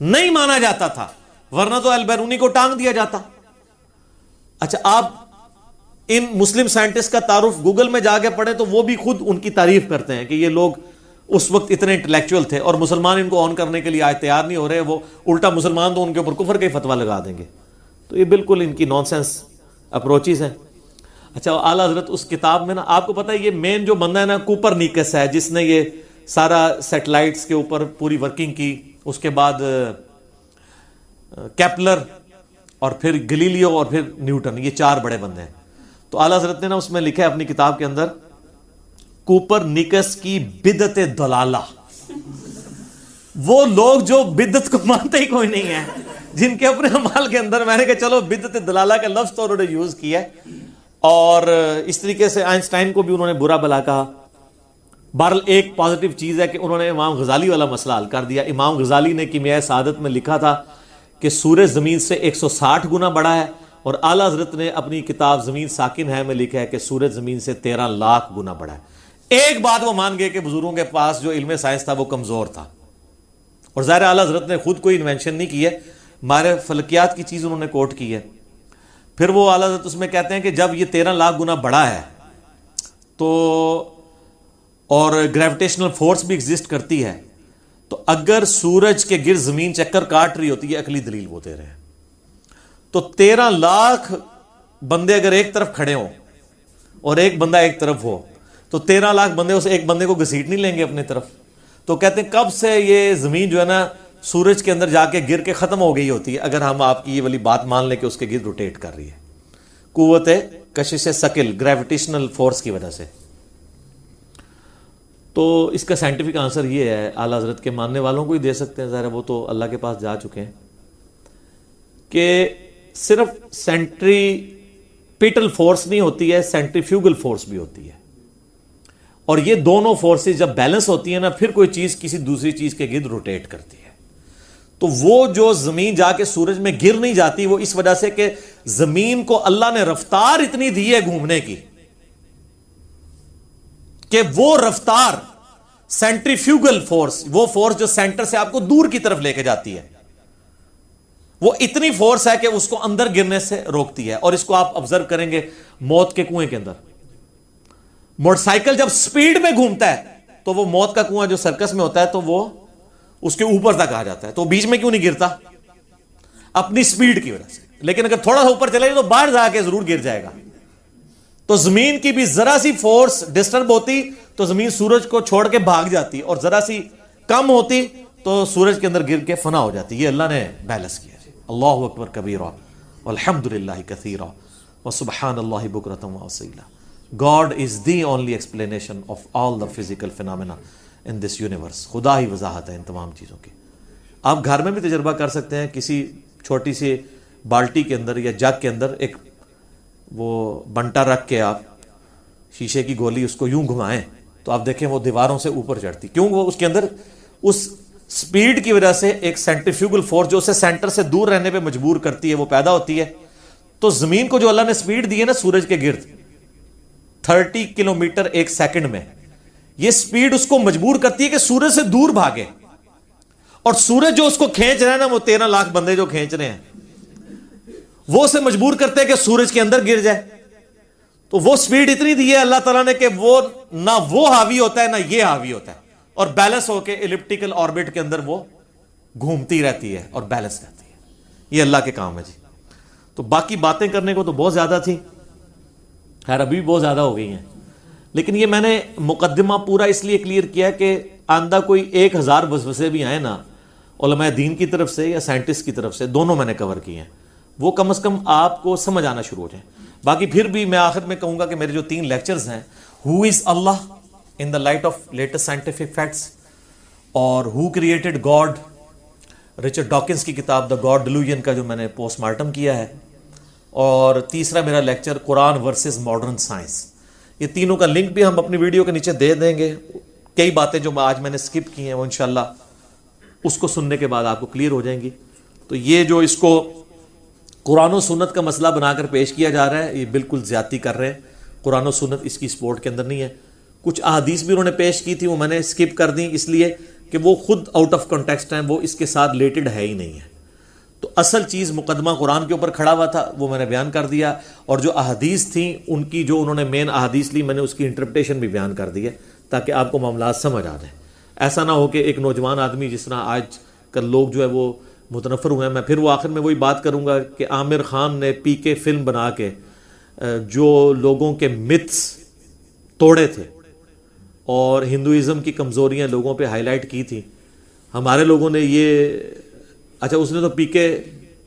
نہیں مانا جاتا تھا، ورنہ تو البیرونی کو ٹانگ دیا جاتا. اچھا آپ ان مسلم سائنٹسٹ کا تعارف گوگل میں جا کے پڑھیں تو وہ بھی خود ان کی تعریف کرتے ہیں کہ یہ لوگ اس وقت اتنے انٹلیکچوئل تھے اور مسلمان ان کو آن کرنے کے لیے آج تیار نہیں ہو رہے. وہ الٹا مسلمان تو ان کے اوپر کفر کا ہی فتویٰ لگا دیں گے. تو یہ بالکل ان کی نان سینس اپروچز ہیں. اچھا اعلیٰ حضرت اس کتاب میں نا آپ کو پتہ ہے یہ مین جو بندہ ہے نا کوپرنیکس ہے جس نے یہ سارا سیٹلائٹس کے اوپر پوری ورکنگ کی. اس کے بعد کیپلر اور پھر گلیلیو اور پھر نیوٹن، یہ 4 بڑے بندے ہیں. تو اعلیٰ حضرت نے نا اس میں لکھا ہے اپنی کتاب کے اندر کوپرنیکس کی بدعت دلالہ. وہ لوگ جو بدعت کو مانتے ہی کوئی نہیں ہے، جن کے اپنے اعمال کے اندر میں نے کہا چلو بدعت دلالہ کا لفظ تو انہوں نے یوز کیا ہے. اور اس طریقے سے آئنسٹائن کو بھی انہوں نے برا بھلا کہا. بہرحال ایک پازیٹیو چیز ہے کہ انہوں نے امام غزالی والا مسئلہ حل کر دیا. امام غزالی نے کیمیائے سعادت میں لکھا تھا کہ سورج زمین سے 160 گنا بڑا ہے، اور اعلیٰ حضرت نے اپنی کتاب زمین ساکن ہے میں لکھا ہے کہ سورج زمین سے 13 لاکھ گنا بڑا ہے. ایک بات وہ مان گئے کہ بزرگوں کے پاس جو علم سائنس تھا وہ کمزور تھا، اور ظاہر اعلیٰ حضرت نے خود کوئی انوینشن نہیں کی ہے، ہمارے فلکیات کی چیز انہوں نے کوٹ کی ہے. پھر وہ اعلیٰ حضرت اس میں کہتے ہیں کہ جب یہ 13 لاکھ گنا بڑا ہے تو اور گریویٹیشنل فورس بھی ایگزسٹ کرتی ہے، تو اگر سورج کے گرد زمین چکر کاٹ رہی ہوتی ہے، عقلی دلیل وہ دے رہے ہیں، تو 13 لاکھ بندے اگر ایک طرف کھڑے ہوں اور ایک بندہ ایک طرف ہو تو 13 لاکھ بندے اس ایک بندے کو گھسیٹ نہیں لیں گے اپنی طرف. تو کہتے ہیں کب سے یہ زمین جو ہے نا سورج کے اندر جا کے گر کے ختم ہو گئی ہوتی ہے اگر ہم آپ کی یہ والی بات مان لیں کہ اس کے گرد روٹیٹ کر رہی ہے قوت کشش ثقل گریویٹیشنل فورس کی وجہ سے. تو اس کا سائنٹیفک آنسر یہ ہے، اعلیٰ حضرت کے ماننے والوں کو ہی دے سکتے ہیں، ظاہر وہ تو اللہ کے پاس جا چکے ہیں، کہ صرف سینٹریپیٹل فورس نہیں ہوتی ہے، سینٹریفیوگل فورس بھی ہوتی ہے. اور یہ دونوں فورسز جب بیلنس ہوتی ہیں نا پھر کوئی چیز کسی دوسری چیز کے گرد روٹیٹ کرتی ہے. تو وہ جو زمین جا کے سورج میں گر نہیں جاتی وہ اس وجہ سے کہ زمین کو اللہ نے رفتار اتنی دی ہے گھومنے کی کہ وہ رفتار سینٹریفیوگل فورس، وہ فورس جو سینٹر سے آپ کو دور کی طرف لے کے جاتی ہے، وہ اتنی فورس ہے کہ اس کو اندر گرنے سے روکتی ہے. اور اس کو آپ آبزرو کریں گے موت کے کنویں کے اندر. موٹر سائیکل جب سپیڈ میں گھومتا ہے تو وہ موت کا کنواں جو سرکس میں ہوتا ہے تو وہ اس کے اوپر تک آ جاتا ہے، تو بیچ میں کیوں نہیں گرتا؟ اپنی سپیڈ کی وجہ سے. لیکن اگر تھوڑا سا اوپر چلے گا تو باہر جا کے ضرور گر جائے گا. تو زمین کی بھی ذرا سی فورس ڈسٹرب ہوتی تو زمین سورج کو چھوڑ کے بھاگ جاتی، اور ذرا سی کم ہوتی تو سورج کے اندر گر کے فنا ہو جاتی. یہ اللہ نے بیلنس کیا. اللہ اکبر کبیرہ والحمدللہ کثیرہ وسبحان اللہ بکرۃ واصیلا. God is the only explanation of all the physical phenomena in this universe. خدا ہی وضاحت ہے ان تمام چیزوں کی. آپ گھر میں بھی تجربہ کر سکتے ہیں، کسی چھوٹی سی بالٹی کے اندر یا جگ کے اندر ایک وہ بنٹا رکھ کے آپ شیشے کی گولی اس کو یوں گھمائیں تو آپ دیکھیں وہ دیواروں سے اوپر چڑھتی. کیوں؟ وہ اس کے اندر اس سپیڈ کی وجہ سے ایک سینٹریفیوگل فورس جو اسے سینٹر سے دور رہنے پہ مجبور کرتی ہے وہ پیدا ہوتی ہے. تو زمین کو جو اللہ نے سپیڈ دی ہے نا سورج کے گرد 30 کلومیٹر ایک سیکنڈ میں، یہ سپیڈ اس کو مجبور کرتی ہے کہ سورج سے دور بھاگے. اور سورج جو اس کو کھینچ رہا ہے نا وہ 13 لاکھ بندے جو کھینچ رہے ہیں، وہ اسے مجبور کرتے کہ سورج کے اندر گر جائے. تو وہ سپیڈ اتنی دی ہے اللہ تعالیٰ نے کہ وہ نہ وہ حاوی ہوتا ہے نہ یہ حاوی ہوتا ہے, اور بیلنس ہو کے ایلپٹیکل آربٹ کے اندر وہ گھومتی رہتی ہے اور بیلنس رہتی ہے. یہ اللہ کے کام ہے جی. تو باقی باتیں کرنے کو تو بہت زیادہ تھی, خیر ابھی بھی بہت زیادہ ہو گئی ہیں, لیکن یہ میں نے مقدمہ پورا اس لیے کلیئر کیا کہ آندہ کوئی 1000 وسوسے بھی آئے نا علماء دین کی طرف سے یا سائنٹسٹ کی طرف سے, دونوں میں نے کور کیے ہیں, وہ کم از کم آپ کو سمجھ آنا شروع ہو جائیں. باقی پھر بھی میں آخر میں کہوں گا کہ میرے جو 3 لیکچرز ہیں, ہو از اللہ in the light of latest scientific facts, اور who created God, Richard Dawkins کی کتاب دا گاڈ ڈیلوژن کا جو میں نے پوسٹ مارٹم کیا ہے, اور تیسرا میرا لیکچر قرآن ورسز ماڈرن سائنس. یہ تینوں کا لنک بھی ہم اپنی ویڈیو کے نیچے دے دیں گے. کئی باتیں جو آج میں نے سکپ کی ہیں وہ انشاءاللہ اس کو سننے کے بعد آپ کو کلیئر ہو جائیں گی. تو یہ جو اس کو قرآن و سنت کا مسئلہ بنا کر پیش کیا جا رہا ہے, یہ بالکل زیادتی کر رہے ہیں. قرآن و سنت اس کی سپورٹ کے اندر نہیں ہے. کچھ احادیث بھی انہوں نے پیش کی تھی, وہ میں نے سکپ کر دیں اس لیے کہ وہ خود آؤٹ آف کنٹیکسٹ ہیں, وہ اس کے ساتھ ریلیٹڈ ہے ہی نہیں ہے. تو اصل چیز مقدمہ قرآن کے اوپر کھڑا ہوا تھا, وہ میں نے بیان کر دیا, اور جو احادیث تھیں ان کی جو انہوں نے مین احادیث لی, میں نے اس کی انٹرپریٹیشن بھی بیان کر دی ہے تاکہ آپ کو معاملات سمجھ آ جائیں. ایسا نہ ہو کہ ایک نوجوان آدمی جس طرح آج کل لوگ جو ہے وہ متنفر ہوئے ہیں. میں پھر وہ آخر میں وہی بات کروں گا کہ عامر خان نے پی کے فلم بنا کے جو لوگوں کے متس توڑے تھے اور ہندوازم کی کمزوریاں لوگوں پہ ہائی لائٹ کی تھی, ہمارے لوگوں نے یہ, اچھا اس نے تو پی کے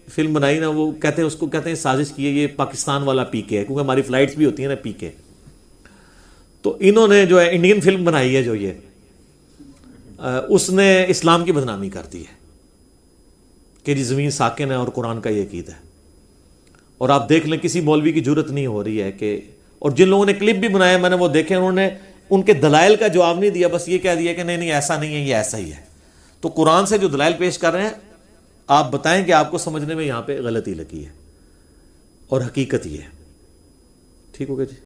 فلم بنائی نا, وہ کہتے ہیں اس کو کہتے ہیں سازش کی ہے, یہ پاکستان والا پی کے ہے کیونکہ ہماری فلائٹس بھی ہوتی ہیں نا پی کے. تو انہوں نے جو ہے انڈین فلم بنائی ہے جو یہ, اس نے اسلام کی بدنامی کر دی ہے کہ جی زمین ساکن ہے اور قرآن کا یہ عقیدہ ہے. اور آپ دیکھ لیں کسی مولوی کی جرت نہیں ہو رہی ہے کہ, اور جن لوگوں نے کلپ بھی بنایا میں نے وہ دیکھے, انہوں نے ان کے دلائل کا جواب نہیں دیا, بس یہ کہہ دیا کہ نہیں ایسا نہیں ہے, یہ ایسا ہی ہے. تو قرآن سے جو دلائل پیش کر رہے ہیں آپ بتائیں کہ آپ کو سمجھنے میں یہاں پہ غلطی لگی ہے, اور حقیقت یہ ہے. ٹھیک ہو گیا جی.